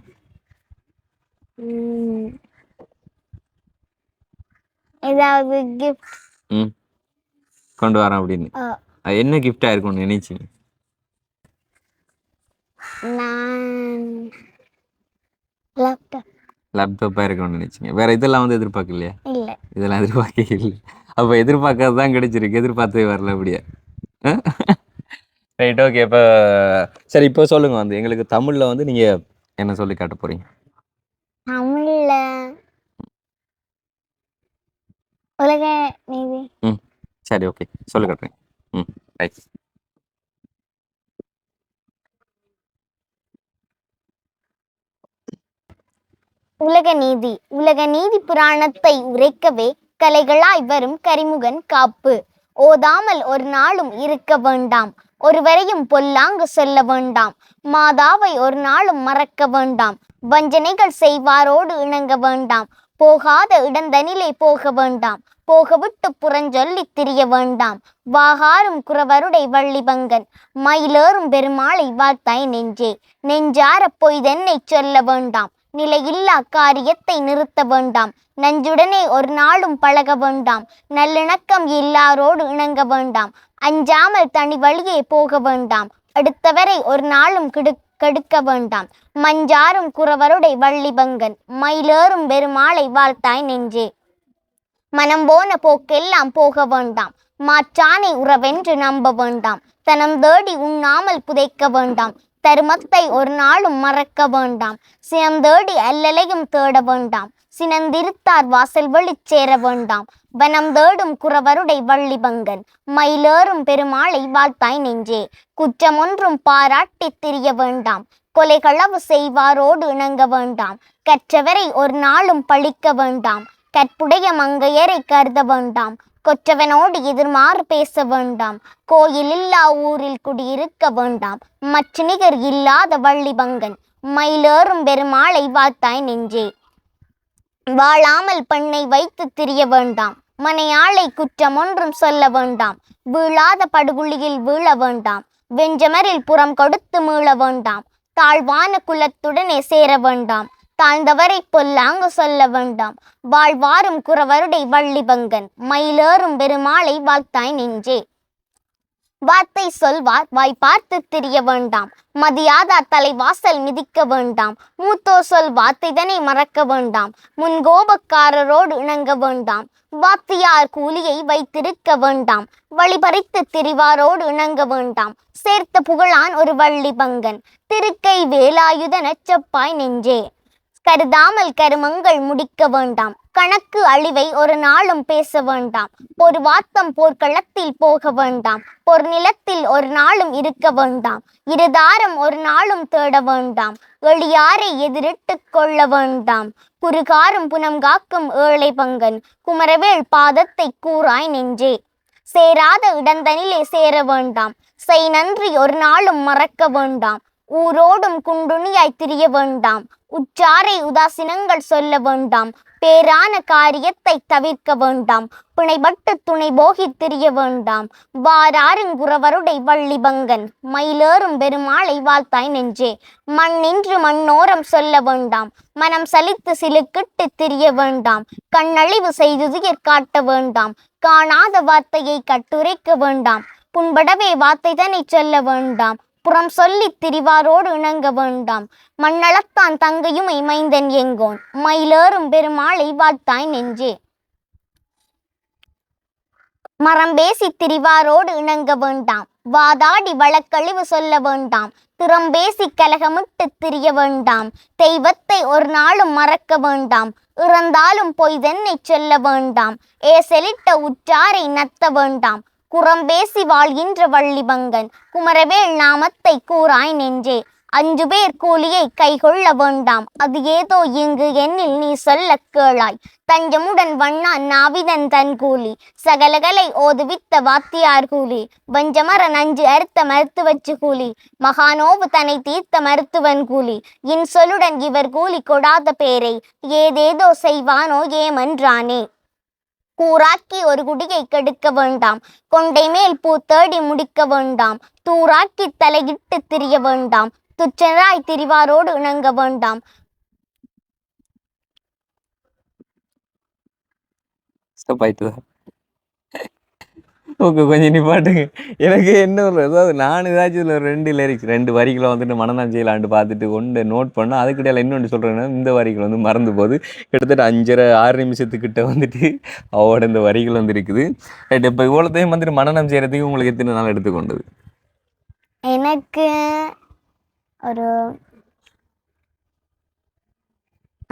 ஏதாவது கிஃப்ட் கொண்டு வரேன் அப்படின்னு. என்ன கிஃப்டாக இருக்கும்னு நினைச்சிங்க? லேப்டாப்பாக இருக்கணும்னு நினைச்சிங்க. வேறு இதெல்லாம் வந்து எதிர்பார்க்கலையா? இல்லை, இதெல்லாம் எதிர்பார்க்க இல்லை. அப்போ எதிர்பார்க்காது தான் கிடைச்சிருக்கு, எதிர்பார்த்தே வரல அப்படியே. ரைட். ஓகே. இப்போ சரி, இப்போ சொல்லுங்கள் வந்து எங்களுக்கு தமிழில் வந்து நீங்கள் என்ன சொல்லி காட்ட போகிறீங்க? தமிழில் உலக நீதி. சரி, ஓகே. சொல்லி காட்டுறேன். ரைட். உலக நீதி. உலக நீதி புராணத்தை உரைக்கவே கலைகளாய் வரும் கரிமுகன் காப்பு. ஓதாமல் ஒரு நாளும் இருக்க வேண்டாம். ஒருவரையும் பொல்லாங்கு சொல்ல வேண்டாம். மாதாவை ஒரு நாளும் மறக்க வேண்டாம். வஞ்சனைகள் செய்வாரோடு இணங்க வேண்டாம். போகாத இடந்தனிலே போக வேண்டாம். போகவிட்டு புறஞ்சொல்லி திரிய வேண்டாம். வாகாரும் குறவருடை வள்ளிபங்கன் மயிலேறும் பெருமாளை வாழ்த்தாய் நெஞ்சே. நெஞ்சார பொய்தென்னை சொல்ல வேண்டாம். நிலையில்லா காரியத்தை நிறுத்த வேண்டாம். நஞ்சுடனே ஒரு நாளும் பழக வேண்டாம். நல்லிணக்கம் எல்லாரோடு இணங்க வேண்டாம். அஞ்சாமல் தனி வழியே போக வேண்டாம். அடுத்தவரை ஒரு நாளும் கெடுக்க வேண்டாம். மஞ்சாரும் குறவருடை வள்ளிபங்கன் மயிலேறும் பெருமாளை வாழ்த்தாய் நெஞ்சே. மனம் போன போக்கெல்லாம் போக வேண்டாம். மாற்றானை உறவென்று நம்ப வேண்டாம். தனம் தேடி உண்ணாமல் புதைக்க வேண்டாம். தருமத்தை ஒரு நாளும் மறக்க வேண்டாம். சினம் தேடி அல்லலையும் தேட வேண்டாம். சினந்திருத்தார் வாசல் வெளிச்சேர வேண்டாம். வனம் தேடும் குறவருடை வள்ளிபங்கன் மயிலேறும் பெருமாளை வாழ்த்தாய் நெஞ்சே. குற்றம் ஒன்றும் பாராட்டி திரிய வேண்டாம். கொலைகளவு செய்வாரோடு இணங்க வேண்டாம். கற்றவரை ஒரு நாளும் பழிக்க வேண்டாம். கற்புடைய மங்கையரை கருத வேண்டாம். கொற்றவனோடு எதிர்மாறு பேச வேண்டாம். கோயில் இல்லா ஊரில் குடியிருக்க வேண்டாம். மற்ற நிகர் இல்லாத வள்ளிபங்கன் மயிலேறும் பெருமாளை வாழ்த்தாய் நெஞ்சே. வாழாமல் பெண்ணை வைத்து திரிய வேண்டாம். மனையாளை குற்றம் ஒன்றும் சொல்ல வேண்டாம். வீழாத படுகுழியில் வீழ வேண்டாம். வெஞ்சமரில் புறம் கொடுத்து மீள வேண்டாம். தாழ்வான குலத்துடனே சேர வேண்டாம். தாழ்ந்தவரை பொல்லாங்கு சொல்ல வேண்டாம். வாழ்வாரும் குறவருடை வள்ளிபங்கன் மயிலேறும் பெருமாளை வாழ்த்தாய் நெஞ்சே. வார்த்தை சொல்வார் வாய் பார்த்து திரிய வேண்டாம். மதியாதார் தலைவாசல் மிதிக்க வேண்டாம். மூத்தோர் சொல் வார்த்தைதனை மறக்க வேண்டாம். முன்கோபக்காரரோடு இணங்க வேண்டாம். வாத்தியார் கூலியை வைத்திருக்க வேண்டாம். வழிபறித்து திரிவாரோடு இணங்க வேண்டாம். சேர்த்த புகழான் ஒரு வள்ளிபங்கன் திருக்கை வேலாயுதன செப்பாய் நெஞ்சே. கருதாமல் கருமங்கள் முடிக்க வேண்டாம். கணக்கு அழிவை ஒரு நாளும் பேச வேண்டாம். ஒரு வாத்தம் போர்க்களத்தில் போக வேண்டாம். ஒரு நிலத்தில் ஒரு நாளும் இருக்க வேண்டாம். இருதாரம் ஒரு நாளும் தேட வேண்டாம். எளியாரை எதிரிட்டு கொள்ள வேண்டாம். குறுகாரும் புனம் காக்கும் ஏழை பங்கன் குமரவேள் பாதத்தை கூறாய் நெஞ்சே. சேராத இடந்தனிலே சேர வேண்டாம். செய் நன்றி ஒரு நாளும் மறக்க வேண்டாம். ஊரோடும் குண்டுணியாய் திரிய வேண்டாம். உற்றாரை உதாசீனங்கள் சொல்ல வேண்டாம். பேரான காரியத்தை தவிர்க்க வேண்டாம். பிணைபட்டு துணை போகி திரிய வேண்டாம். வாராருங்குறவருடை வள்ளிபங்கன் மயிலேறும் பெருமாளை வாழ்த்தாய் நெஞ்சே. மண்ணின்று மண்ணோரம் சொல்ல வேண்டாம். மனம் சலித்து சிலுக்கிட்டு திரிய வேண்டாம். கண்ணழிவு செய்து துயர் காட்ட வேண்டாம். காணாத வார்த்தையை கட்டுரைக்க வேண்டாம். புண்படவே வார்த்தைதனை சொல்ல வேண்டாம். புறம் சொல்லி திரிவாரோடு இணங்க வேண்டாம். மண்ணளத்தான் தங்கையுமை மைந்தன் எங்கோன் மயிலேறும் பெருமாளை வாழ்த்தாய் நெஞ்சே. மரம் பேசி திரிவாரோடு இணங்க வேண்டாம். வாதாடி வழக்கழிவு சொல்ல வேண்டாம். திறம்பேசி கலகமிட்டு திரிய வேண்டாம். தெய்வத்தை ஒரு நாளும் மறக்க வேண்டாம். இறந்தாலும் பொய்தென்னை சொல்ல வேண்டாம். ஏசலிட்ட உற்றாரை நத்த வேண்டாம். குறம்பேசி வாழ்கின்ற வள்ளிபங்கன் குமரவேள் நாமத்தை கூறாய் நெஞ்சே. 5 பேர் கூலியை கைகொள்ள வேண்டாம். அது ஏதோ இங்கு என்னில் நீ சொல்ல கேளாய். தஞ்சமுடன் வண்ணான் நாவிதன் தன் கூலி. சகலகலை ஓதுவித்த வாத்தியார் கூலி. வஞ்சமர நஞ்சு அறுத்த மருத்துவச்சு கூலி. மகானோவு தன்னை தீர்த்த மருத்துவன் கூலி. இன்சொல்லுடன் இவர் கூலி கொடாத பேரை ஏதேதோ செய்வானோ ஏமன்றானே. கூறாக்கி ஒரு குடியை கெடுக்க வேண்டாம். கொண்டை மேல் பூ தேடி முடிக்க வேண்டாம். தூராக்கி தலையிட்டு திரிய வேண்டாம். துச்சராய் திரிவாரோடு இணங்க வேண்டாம். ஓகே, கொஞ்சம் நிப்பாட்டுங்க. எனக்கு என்ன ஒரு அதாவது நான் ஏதாச்சும் இதில் 2 லிரிக்ஸ் 2 வரிகளை வந்துட்டு மனநம் செய்யலான்ட்டு பார்த்துட்டு கொண்டு நோட் பண்ணால் அதுக்கிட்ட இன்னொன்று சொல்கிறேன்னா இந்த வரிகள் வந்து மறந்து போகுது. கிட்டத்தட்ட 5.5-6 நிமிஷத்துக்கிட்ட வந்துட்டு அவரோட இந்த வரிகள் வந்து இருக்குது. ரைட், இப்போ இவ்வளோத்தையும் வந்துட்டு மனநம் செய்கிறதுக்கு உங்களுக்கு எத்தனை நாள் எடுத்துக்கொண்டது? எனக்கு ஒரு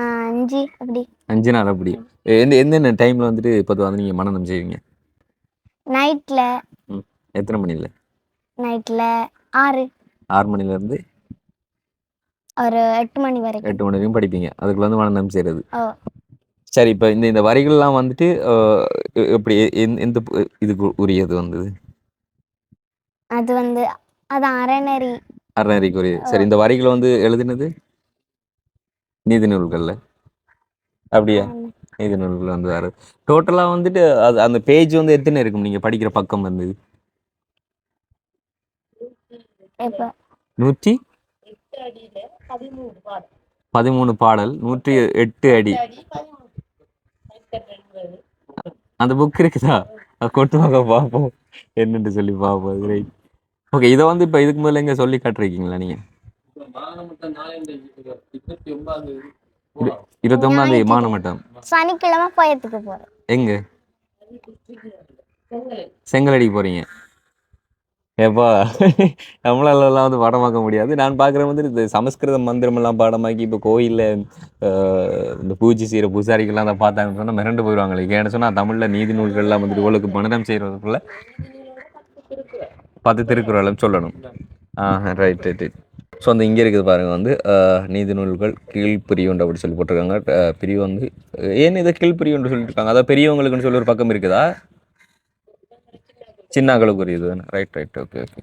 5 அப்படி 5 நாள் அப்படி. எந்தெந்த டைமில் வந்துட்டு இப்போ வந்து நீங்கள் மனநம் செய்வீங்க? நைட்ல. எத்தனை மணியில்? நைட்ல 6 மணிலேருந்து ஒரு 8 மணி வரைக்கும். 8 மணி வரைக்கும் படிப்பீங்க. அதுக்குள்ள வந்து மனநம் செய்கிறது. சரி, இப்போ இந்த வரிகள்லாம் வந்துட்டு எப்படி எந்த இதுக்கு உரியது வந்தது? அது வந்து அதான் அறநெறி. அறநெறிக்குரிய. சரி, இந்த வரிகளை வந்து எழுதினது நீதி நூல்கள்ல அப்படியா? ஆம். நீதி நூல்கள் வந்து வேறு டோட்டலாக வந்துட்டு அது அந்த பேஜ் வந்து எத்தனை இருக்கும் நீங்கள் படிக்கிற பக்கம் வந்து? எப்ப 108 அடியில 13 பாடல். 13 பாடல், 108 அடி. 13 அந்த புக் இருக்குதா? அது கொண்டு வாங்க பார்ப்போம், என்னன்னு சொல்லி பார்ப்போம். ரைட். ஓகே, இதை வந்து இப்போ இதுக்கு முதல்ல எங்கே சொல்லி காட்டுறீங்களா நீங்கள்? 29ஆம் தேதி மானமட்டம். சனிக்கிழமை பயத்துக்கு போறேன். எங்க? செங்கலடிக்கு போறீங்க? ஏப்பா, நம்மளாலலாம் வந்து பாடமாக்க முடியாது. நான் பார்க்குறேன் வந்து இந்த சமஸ்கிருத மந்திரமெல்லாம் பாடமாக்கி இப்போ கோயிலில் இந்த பூஜை செய்கிற பூசாரிகள்லாம் அதை பார்த்தாங்கன்னு சொன்னால் மிரண்டு போயிடுவாங்களே. ஏன்னு சொன்னால் தமிழில் நீதி நூல்கள்லாம் வந்துட்டு இவ்வளோக்கு மனனம் செய்கிறதுக்குள்ள 10 திருக்குறளும் சொல்லணும். Right right right. ஸோ அந்த இங்கே இருக்குது பாருங்கள் வந்து நீதி நூல்கள் கீழ்பிரிவுண்டு அப்படி சொல்லி போட்டிருக்காங்க. பிரிவு வந்து ஏன்னு இதை கீழ்பிரிவுண்டு சொல்லியிருக்காங்க? அதாவது பெரியவங்களுக்குன்னு சொல்லி ஒரு பக்கம் இருக்குதா? சின்னாக்களுக்குரியது. Right right. Okay okay.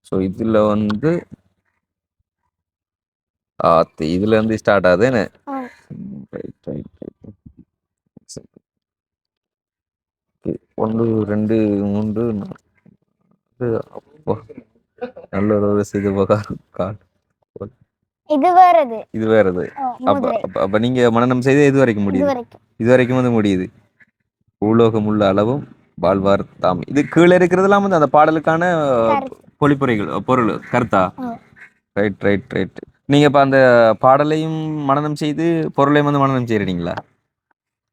So இதில் வந்து இதுல இருந்து ஸ்டார்ட் ஆகுது என்ன? Right right right. 1 2 3 4. அப்போ நல்ல ஒரு இது உபகாரம். இது வேறது. இது வேறது. அப்போ அப்போ நீங்கள் மனனம் செய்து இது வரைக்கும் முடியுது? இது வரைக்கும் வந்து முடியுது. பூலோகம் உள்ள அளவும் வாழ்வார் தாம். இது கீழே இருக்கிறதுலாம் வந்து அந்த பாடலுக்கான பொழிப்புரைகள், பொருள், கருத்தா? Right right right. நீங்கள் இப்போ அந்த பாடலையும் மனனம் செய்து பொருளையும் வந்து மனனம் செய்கிறீங்களா?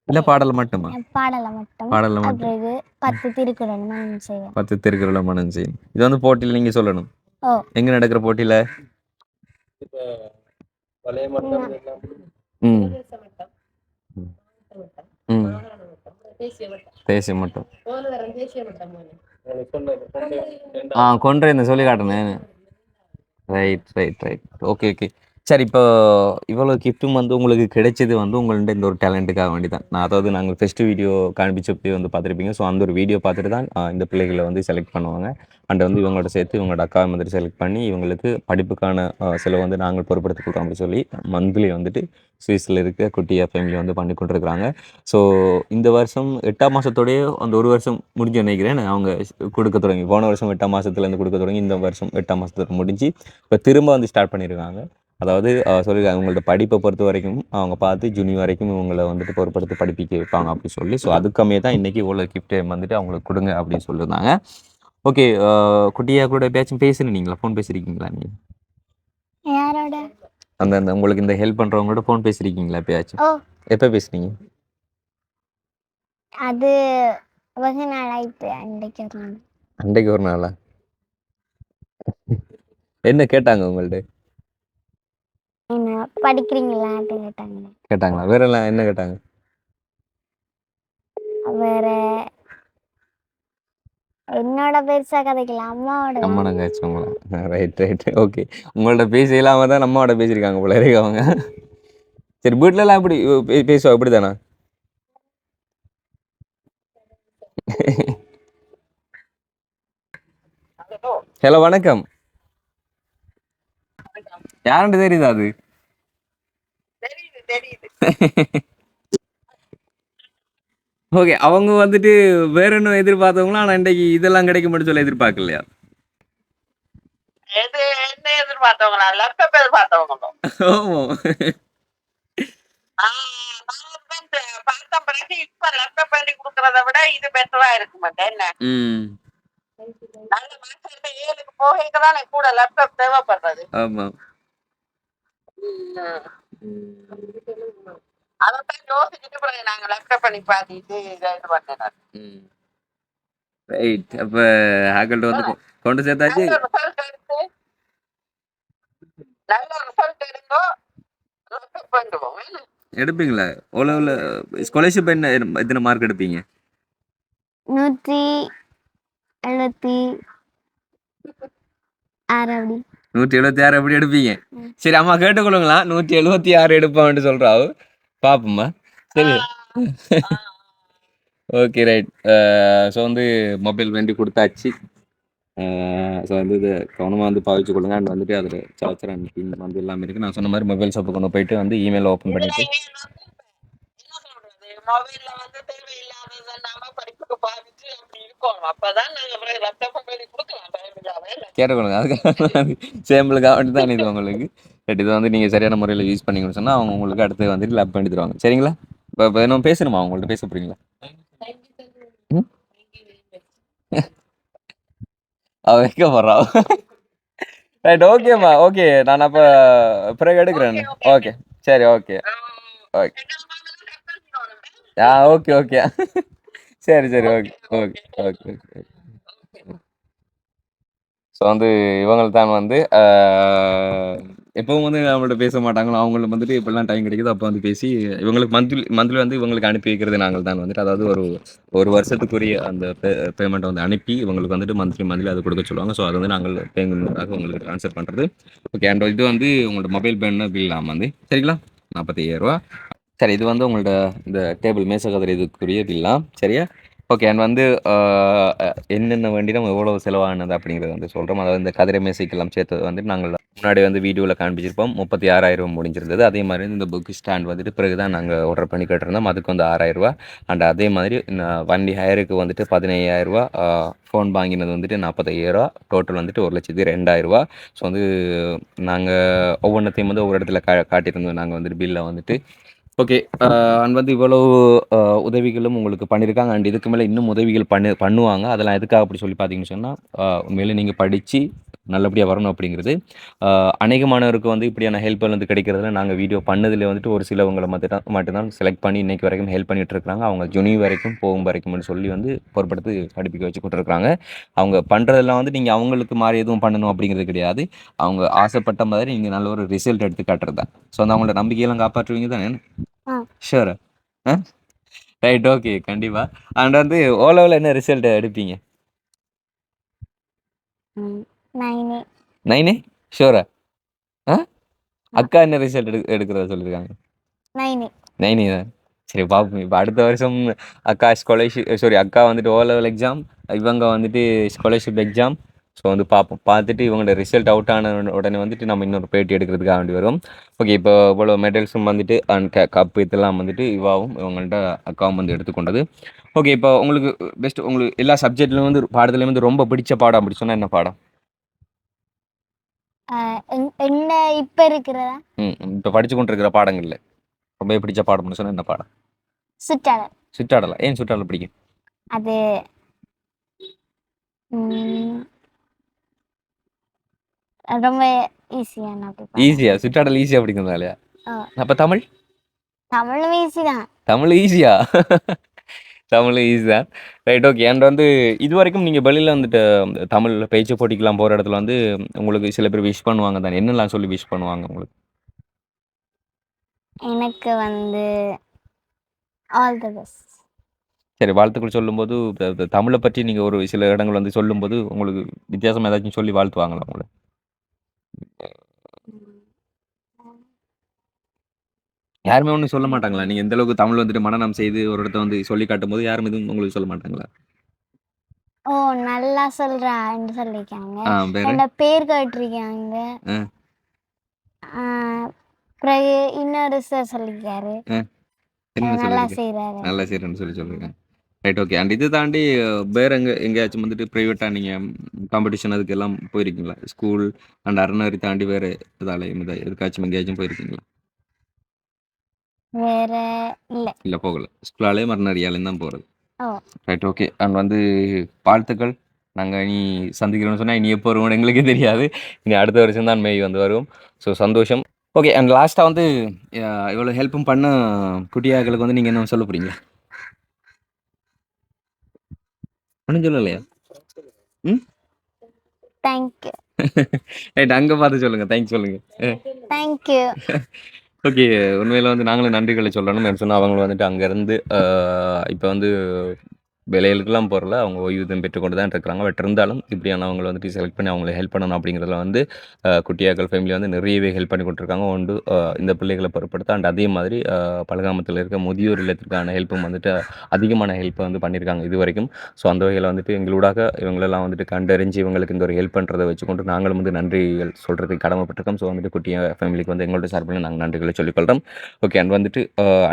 இல்லை பாடலை மட்டுமா? பாடலை மட்டும். பாடலை மட்டும். 10 திருக்குறள் மனனம் செய்வேன். 10 திருக்குறளை மனனம் செய்யும். இது வந்து போட்டியில் நீங்கள் சொல்லணும். எங்கே நடக்கிற போட்டியில்? ம் ம் தேசிய மட்டம். கொன்றை சொல்லி காட்டுனேன். Right right right. Okay okay. சரி, இப்போ இவ்வளோ கிஃப்ட்டும் வந்து உங்களுக்கு கிடைச்சது வந்து உங்கள்கிட்ட இந்த ஒரு டேலண்ட்டுக்காக வேண்டி தான். நான் அதாவது நாங்கள் ஃபஸ்ட்டு வீடியோ காண்பிச்சப்பே வந்து பார்த்துருப்பீங்க. ஸோ அந்த ஒரு வீடியோ பார்த்துட்டு தான் இந்த பிள்ளைகளை வந்து செலக்ட் பண்ணுவாங்க. அண்ட் வந்து இவங்களோட சேர்த்து இவங்களோட அக்கா மாதிரி செலக்ட் பண்ணி இவங்களுக்கு படிப்புக்கான செலவு வந்து நாங்கள் பொறுப்படுத்தி கொடுக்குறோம் அப்படின்னு சொல்லி மந்த்லி வந்துட்டு சுவிஸில் இருக்க குட்டியா ஃபேமிலி வந்து பண்ணி கொண்டிருக்கிறாங்க. ஸோ இந்த வருஷம் 8ஆம் மாதத்தோடய அந்த ஒரு வருஷம் முடிஞ்சு நினைக்கிறேன். அவங்க கொடுக்க தொடங்கி போன வருஷம் 8ஆம் மாதத்துலேருந்து கொடுக்க தொடங்கி இந்த வருஷம் 8ஆம் மாதத்தோட முடிஞ்சு இப்போ திரும்ப வந்து ஸ்டார்ட் பண்ணியிருக்காங்க. அதாவது சொல்லியிருக்காங்க அவங்கள்ட்ட படிப்பை பொறுத்த வரைக்கும் அவங்க பார்த்து ஜூனியர் வரைக்கும் இவங்களை வந்துட்டு பொறுப்படுத்தி படிப்பிக்க வைப்பாங்க அப்படின்னு சொல்லி. ஸோ அதுக்கமே தான் இன்றைக்கி இவ்வளோ கிஃப்ட்டை வந்துட்டு அவங்களுக்கு கொடுங்க அப்படின்னு சொல்லியிருந்தாங்க. ஓகே, குட்டியா கூட பேச்சும் பேசுனீங்களா? ஃபோன் பேசியிருக்கீங்களா நீங்கள்? யாரோட? அந்த அந்த உங்களுக்கு இந்த ஹெல்ப் பண்ணுறவங்களோட ஃபோன் பேசியிருக்கீங்களா எப்பயாச்சும்? எப்போ பேசுனீங்க? அது வெகு நாள் ஆயிட்டு. அன்றைக்கு ஒரு நாளா? என்ன கேட்டாங்க உங்கள்ட்ட? என்ன படிக்கிறீங்களான்னு கேட்டாங்களா? வேற எல்லாம் என்ன கேட்டாங்க? வேற என்னோட பெருசா கதைக்கலாம். அம்மாவோட கேச்சுங்களா? Right right. ஓகே, உங்கள்ட்ட பேச இல்லாம தான் அம்மாவோட பேசியிருக்காங்க போல இருக்கு அவங்க. சரி, வீட்டிலலாம் எப்படி பேசுவா? எப்படி தானா? ஹலோ, வணக்கம். யாருன்னு தெரியுதா? அது ஓகே, அவங்க வந்துட்டு வேற என்ன எதிர்பார்த்தவங்களா? ஆனால் இன்றைக்கு இதெல்லாம் கிடைக்கும்னு சொல்லி எதிர்பார்க்கலையா? என்ன எதிர்பார்த்தவங்களா? லேப்டாப் எதிர்பார்த்தவங்களோ? ஆமா. பார்த்த பிறகு இப்ப லேப்டாப் பண்ணி கொடுக்கறத விட இது பெட்டரா இருக்கு மாட்டேன். என்ன நல்ல மாசம் 7க்கு போகதான் கூட லேப்டாப் தேவைப்படுறது. ஆமா, அதான் யோசிச்சுட்டு பிறகு நாங்க லேப்டாப் பண்ணி பார்த்துட்டு இது பண்ணேன். ரைட். அப்ப ஹேக்கல்ட்ட வந்து கொண்டு சேர்த்தாச்சு. நல்ல ரிசல்ட் எடுங்கோ, லேப்டாப் பண்ணுவோம். எடுப்பீங்களா? ஓலோவில் ஸ்காலர்ஷிப் என்ன எத்தனை மார்க் எடுப்பீங்க? 176 அப்படி. 176 எப்படி எடுப்பீங்க? சரி, அம்மா கேட்டுக்கொள்ளுங்களா? 176 எடுப்பான்ட்டு சொல்றாவு. பாப்போம்மா. சரி, ஓகே ரைட். ஸோ வந்து மொபைல் வேண்டி கொடுத்தாச்சு. ஸோ வந்து இதை கவனமாக வந்து பாவிச்சு கொள்ளுங்க. அண்ட் வந்துட்டு அதில் சார்ஜர் அண்ட் பின் வந்து எல்லாமே இருக்குது. நான் சொன்ன மாதிரி மொபைல் ஷாப்புக்கு கொண்டு போயிட்டு வந்து இமெயில் ஓப்பன் இதுல பண்ணிவிட்டு ஏன் வந்து என்ன சொல்றது மொபைல்ல வந்து தேவையில்லாதது நாம படிப்புக்கு பாதிச்சு அப்படி இருக்கணும் அப்பதான் நாங்க அப்புறம் ரத்த பண்ணி கொடுக்கலாம் டைம் இல்லாம கேட்டுக்கொள்ளுங்க. அதுக்காக சேம்பிளுக்காக வேண்டி தான் இது உங்களுக்கு. பட் இதை வந்து நீங்கள் சரியான முறையில் யூஸ் பண்ணிங்கன்னு சொன்னால் அவங்க உங்களுக்கு அடுத்து வந்துட்டு லேப் பண்ணி தருவாங்க. சரிங்களா? இப்போ இன்னும் பேசணுமா? உங்கள்கிட்ட பேச போகிறீங்களா? ம் அவ வைக்க போகிறா. ரைட், ஓகேம்மா. ஓகே, நான் அப்போ பிறகு எடுக்கிறேன். ஓகே ஓகே ஓகே, சரி, ஓகே, ஓகே. Okay, okay. சரி, சரி, okay, okay, okay, okay. So வந்து இவங்கள் தான் வந்து எப்பவும் வந்து நம்மள்ட்ட பேச மாட்டாங்களோ அவங்களுக்கு வந்துட்டு எப்படிலாம் டைம் கிடைக்குதோ அப்போ வந்து பேசி இவங்களுக்கு மந்த்லி வந்து இவங்களுக்கு அனுப்பி வைக்கிறது நாங்கள் தான் வந்துட்டு, அதாவது ஒரு வருஷத்துக்குரிய அந்த பேமெண்ட் வந்து அனுப்பி இவங்களுக்கு வந்துட்டு மந்த்லி அது கொடுக்க சொல்லுவாங்க. ஸோ அது வந்து நாங்கள் பேமெண்ட்டாக உங்களுக்கு ட்ரான்ஸ்ஃபர் பண்ணுறது. ஓகே, அண்ட் இது வந்து உங்களோட மொபைல் பில் இல்லாமல் வந்து சரிங்களா, 45,000. சரி, இது வந்து உங்கள்ட்ட இந்த டேபிள் மேசை கதிரை இதுக்குரிய பில்லாம் சரியா. ஓகே, அண்ட் வந்து என்னென்ன வேண்டி நம்ம எவ்வளோ செலவானது அப்படிங்கிறத வந்து சொல்கிறோம். அதாவது இந்த கதிரை மேசைக்கெல்லாம் சேர்த்தது வந்துட்டு நாங்கள் முன்னாடி வந்து வீடியோவில் காண்பிச்சிருப்போம். 36,000 முடிஞ்சிருந்தது. அதே மாதிரி இந்த புக் ஸ்டாண்ட் வந்துட்டு பிறகு தான் நாங்கள் ஆர்டர் பண்ணி கேட்டிருந்தோம். அதுக்கு வந்து 6,000. அண்ட் அதே மாதிரி வண்டி ஹயருக்கு வந்துட்டு 15,000. ஃபோன் வாங்கினது வந்துட்டு 45,000. டோட்டல் வந்துட்டு 1,02,000. ஸோ வந்து நாங்கள் ஒவ்வொன்றத்தையும் வந்து ஒவ்வொரு இடத்துல காட்டியிருந்தோம். நாங்கள் வந்துட்டு பில்லை வந்துட்டு ஓகே. அண்ட் வந்து இவ்வளவு உதவிகளும் உங்களுக்கு பண்ணியிருக்காங்க. அண்ட் இதுக்கு மேலே இன்னும் உதவிகள் பண்ணுவாங்க. அதெல்லாம் எதுக்காக அப்படி சொல்லி பார்த்தீங்கன்னு சொன்னால், உண்மையிலே நீங்கள் படித்து நல்லபடியாக வரணும் அப்படிங்கிறது. அநேக மாணவருக்கு வந்து இப்படியான ஹெல்ப்கள் வந்து கிடைக்கிறதுல நாங்கள் வீடியோ பண்ணதில் வந்துட்டு ஒரு சிலவங்களை மட்டும்தான் செலக்ட் பண்ணி இன்றைக்கு வரைக்கும் ஹெல்ப் பண்ணிகிட்டு இருக்கிறாங்க. அவங்க ஜுனி வரைக்கும் போகும் வரைக்கும்னு சொல்லி வந்து பொறுப்படுத்தி படிப்பிக்க வச்சு கொண்டிருக்கிறாங்க. அவங்க பண்ணுறதெல்லாம் வந்து நீங்கள் அவங்களுக்கு மாறி எதுவும் பண்ணணும் அப்படிங்கிறது கிடையாது. அவங்க ஆசைப்பட்ட மாதிரி நீங்கள் நல்ல ஒரு ரிசல்ட் எடுத்து காட்டுறது தான். ஸோ வந்து அவங்களோட நம்பிக்கையெல்லாம் காப்பாற்றுவீங்க தானே? ஷூரா? ஆ ரைட், ஓகே, கண்டிப்பா. அண்ட் வந்து ஓலோவில் என்ன ரிசல்ட் எடுப்பீங்க? 9. 9? ஷூரா? ஆ அக்கா என்ன ரிசல்ட் எடுக்கிறதா சொல்லியிருக்காங்க? 9. 9 தான். சரி, பார்ப்போம். இப்போ அடுத்த வருஷம் அக்கா அக்கா வந்துட்டு ஓ லெவல் எக்ஸாம், இவங்க வந்துட்டு ஸ்காலர்ஷிப் எக்ஸாம். ஸோ வந்து பார்ப்போம். பார்த்துட்டு இவங்களோட ரிசல்ட் அவுட் ஆன உடனே வந்துட்டு நம்ம இன்னொரு பேட்டி எடுக்கிறதுக்காக வேண்டி வரும். ஓகே, இப்போ இவ்வளோ மெடல்ஸும் வந்துட்டு அண்ட் கப்பு இதெல்லாம் வந்துட்டு இவாவும் இவங்கள்ட்ட அக்காவும் வந்து எடுத்துக்கொண்டது. ஓகே, இப்போ உங்களுக்கு உங்களுக்கு எல்லா சப்ஜெக்ட்லையும் வந்து பாடத்துலேயும் வந்து ரொம்ப பிடிச்ச பாடம் அப்படி சொன்னால் என்ன பாடம்? என்ன இப்ப இருக்கிறதா? இப்போ படிச்சு கொண்டு இருக்கிற பாடங்கள்ல ரொம்ப பிடிச்ச பாடம்னு சொன்னால் என்ன பாடம்? சுற்றாடல். சுற்றாடலா? ஏன் சுற்றாடல் பிடிக்கும்? அது ம், ரொம்ப ஈஸியான ஈஸியா? சுற்றாடல் ஈஸியா பிடிக்கிறதாலயா? அப்போ தமிழ்? தமிழும் ஈஸி தான். தமிழ் ஈஸியா? தமிழ் ஈஸி தான். Right, okay. அண்ட் வந்து இது வரைக்கும் நீங்கள் வெளியில் வந்துட்டு தமிழ் பேச்சு போட்டிக்கெலாம் போகிற இடத்துல வந்து உங்களுக்கு சில பேர் விஷ் பண்ணுவாங்க தானே? என்னெல்லாம் சொல்லி விஷ் பண்ணுவாங்க உங்களுக்கு? எனக்கு வந்து ஆல் தி பெஸ்ட். சரி, வாழ்த்துக்கள் சொல்லும்போது தமிழை பற்றி நீங்கள் ஒரு சில இடங்கள் வந்து சொல்லும்போது உங்களுக்கு வித்தியாசம் ஏதாச்சும் சொல்லி வாழ்த்துவாங்களா உங்களை? யாருமே ஒன்றும் சொல்ல மாட்டாங்களா? நீங்கள் எந்த அளவுக்கு தமிழ் வந்துட்டு மனனம் செய்து ஒரு இடத்த வந்து சொல்லி காட்டும்போது யாரும் எதுவும் உங்களுக்கு சொல்ல மாட்டாங்களா? ஓ, நல்லா சொல்றான்னு சொல்லிருக்காங்க. வேற? என்னோட பேர் கேட்டிருக்காங்க. பிறகு இன்னொரு சார் சொல்லியிருக்காரு என்ன நல்லா சொல்லியிருக்கேன்? செய்கிறாரு. நல்லா செய்கிறேன்னு சொல்லியிருக்கேன். Right, okay. அண்ட் இது தாண்டி வேற எங்கேயாச்சும் வந்துட்டு ப்ரைவேட்டாக நீங்கள் காம்படிஷன் அதுக்கு எல்லாம் போயிருக்கீங்களா? ஸ்கூல் அண்ட் அறநெறி தாண்டி வேறு எதாலையும் எதுக்காச்சும் எங்கேயாச்சும் போயிருக்கீங்களா? வேற இல்லை. இல்லை, போகல. ஸ்கூலாலேயும் அறநெறியாலையும் தான் போகிறது. ஓ, ரைட், ஓகே. அண்ட் வந்து வாழ்த்துக்கள். நாங்கள் இனி சந்திக்கிறோம்னு சொன்னால் இனி எப்போ வருவோம்னு எங்களுக்கே தெரியாது. இனி அடுத்த வருஷம் தான் மே வந்து வரும். ஸோ சந்தோஷம். ஓகே, அண்ட் லாஸ்ட்டாக வந்து இவ்வளோ ஹெல்ப்பும் பண்ண குட்டியாக்களுக்கு வந்து நீங்கள் என்ன சொல்ல போகிறீங்களா? ஒன்றும் சொல்லலையா? ம் தேங்க்யூ. ரைட், அங்கே பார்த்து சொல்லுங்கள். தேங்க்ஸ் சொல்லுங்கள். தேங்க்யூ. ஓகே, உண்மையில் வந்து நாங்களும் நன்றிகளை சொல்லணும். சொன்னால் அவங்க வந்துட்டு அங்கேருந்து இப்போ வந்து வேலைகளுக்கெல்லாம் போகிறல அவங்க ஓய்வூதியம் பெற்றுக்கொண்டு தான் இருக்கிறாங்க. பட் இருந்தாலும் இப்படியானவங்களை வந்துட்டு செலக்ட் பண்ணி அவங்களை ஹெல்ப் பண்ணணும் அப்படிங்கிறதுல வந்து குட்டியாக்கள் ஃபேமிலி வந்து நிறையவே ஹெல்ப் பண்ணி கொடுத்துருக்காங்க. ஒன்று இந்த பிள்ளைகளை பொருட்படுத்த அண்ட் அதே மாதிரி பலகாமத்தில் இருக்க முதியோர் இல்லத்திற்கான ஹெல்ப்பும் வந்துட்டு அதிகமான ஹெல்ப்பை வந்து பண்ணியிருக்காங்க இது வரைக்கும். ஸோ அந்த வகையில் வந்துட்டு எங்களூடாக இவங்களெல்லாம் வந்துட்டு கண்டறிஞ்சு இவங்களுக்கு இந்த ஒரு ஹெல்ப் பண்ணுறதை வச்சுக்கொண்டு நாங்களும் வந்து நன்றிகள் சொல்கிறதுக்கு கடமைப்பட்டிருக்கோம். ஸோ வந்துட்டு குட்டிய ஃபேமிலிக்கு வந்து எங்களோட சார்பில் நாங்கள் நன்றிகளை சொல்லிக்கொள்கிறோம். ஓகே. அண்ட் வந்துட்டு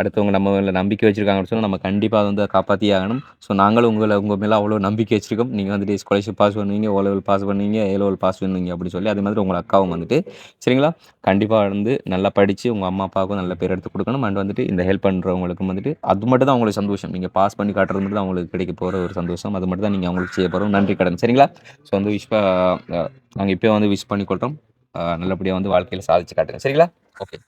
அடுத்தவங்க நம்ம மேலே நம்பிக்கை வச்சுருக்காங்கன்னு சொன்னால் நம்ம கண்டிப்பாக வந்து காப்பாற்றியே ஆகணும். ஸோ நாங்களும் உங்கள் மேலே அவ்வளோ நம்பிக்கை வச்சுருக்கோம். நீங்கள் வந்துட்டு ஸ்காலர்ஷிப் பாஸ் பண்ணுவீங்க, ஓ லெவல் பாஸ் பண்ணுவீங்க, ஏ லெவல் பாஸ் பண்ணுவீங்க அப்படின்னு சொல்லி அதே மாதிரி உங்கள் அக்காவும் வந்துட்டு சரிங்களா கண்டிப்பாக வந்து நல்லா படித்து உங்கள் அம்மா அப்பாவுக்கும் நல்ல பேர் எடுத்து கொடுக்கணும். அண்ட் வந்துட்டு இந்த ஹெல்ப் பண்ணுறவங்களுக்கும் வந்துட்டு அது மட்டும் தான் அவங்களுக்கு சந்தோஷம். நீங்கள் பாஸ் பண்ணி காட்டுறது மட்டும் தான் அவங்களுக்கு கிடைக்க போகிற ஒரு சந்தோஷம். அது மட்டும் தான் நீங்கள் அவங்களுக்கு செய்ய போகிறோம் நன்றி கடன். சரிங்களா? ஸோ வந்து நாங்கள் இப்போ வந்து விஷ் பண்ணிக்கொள்கிறோம். நல்லபடியாக வந்து வாழ்க்கையில் சாதிச்சு காட்டுங்க. சரிங்களா? ஓகே.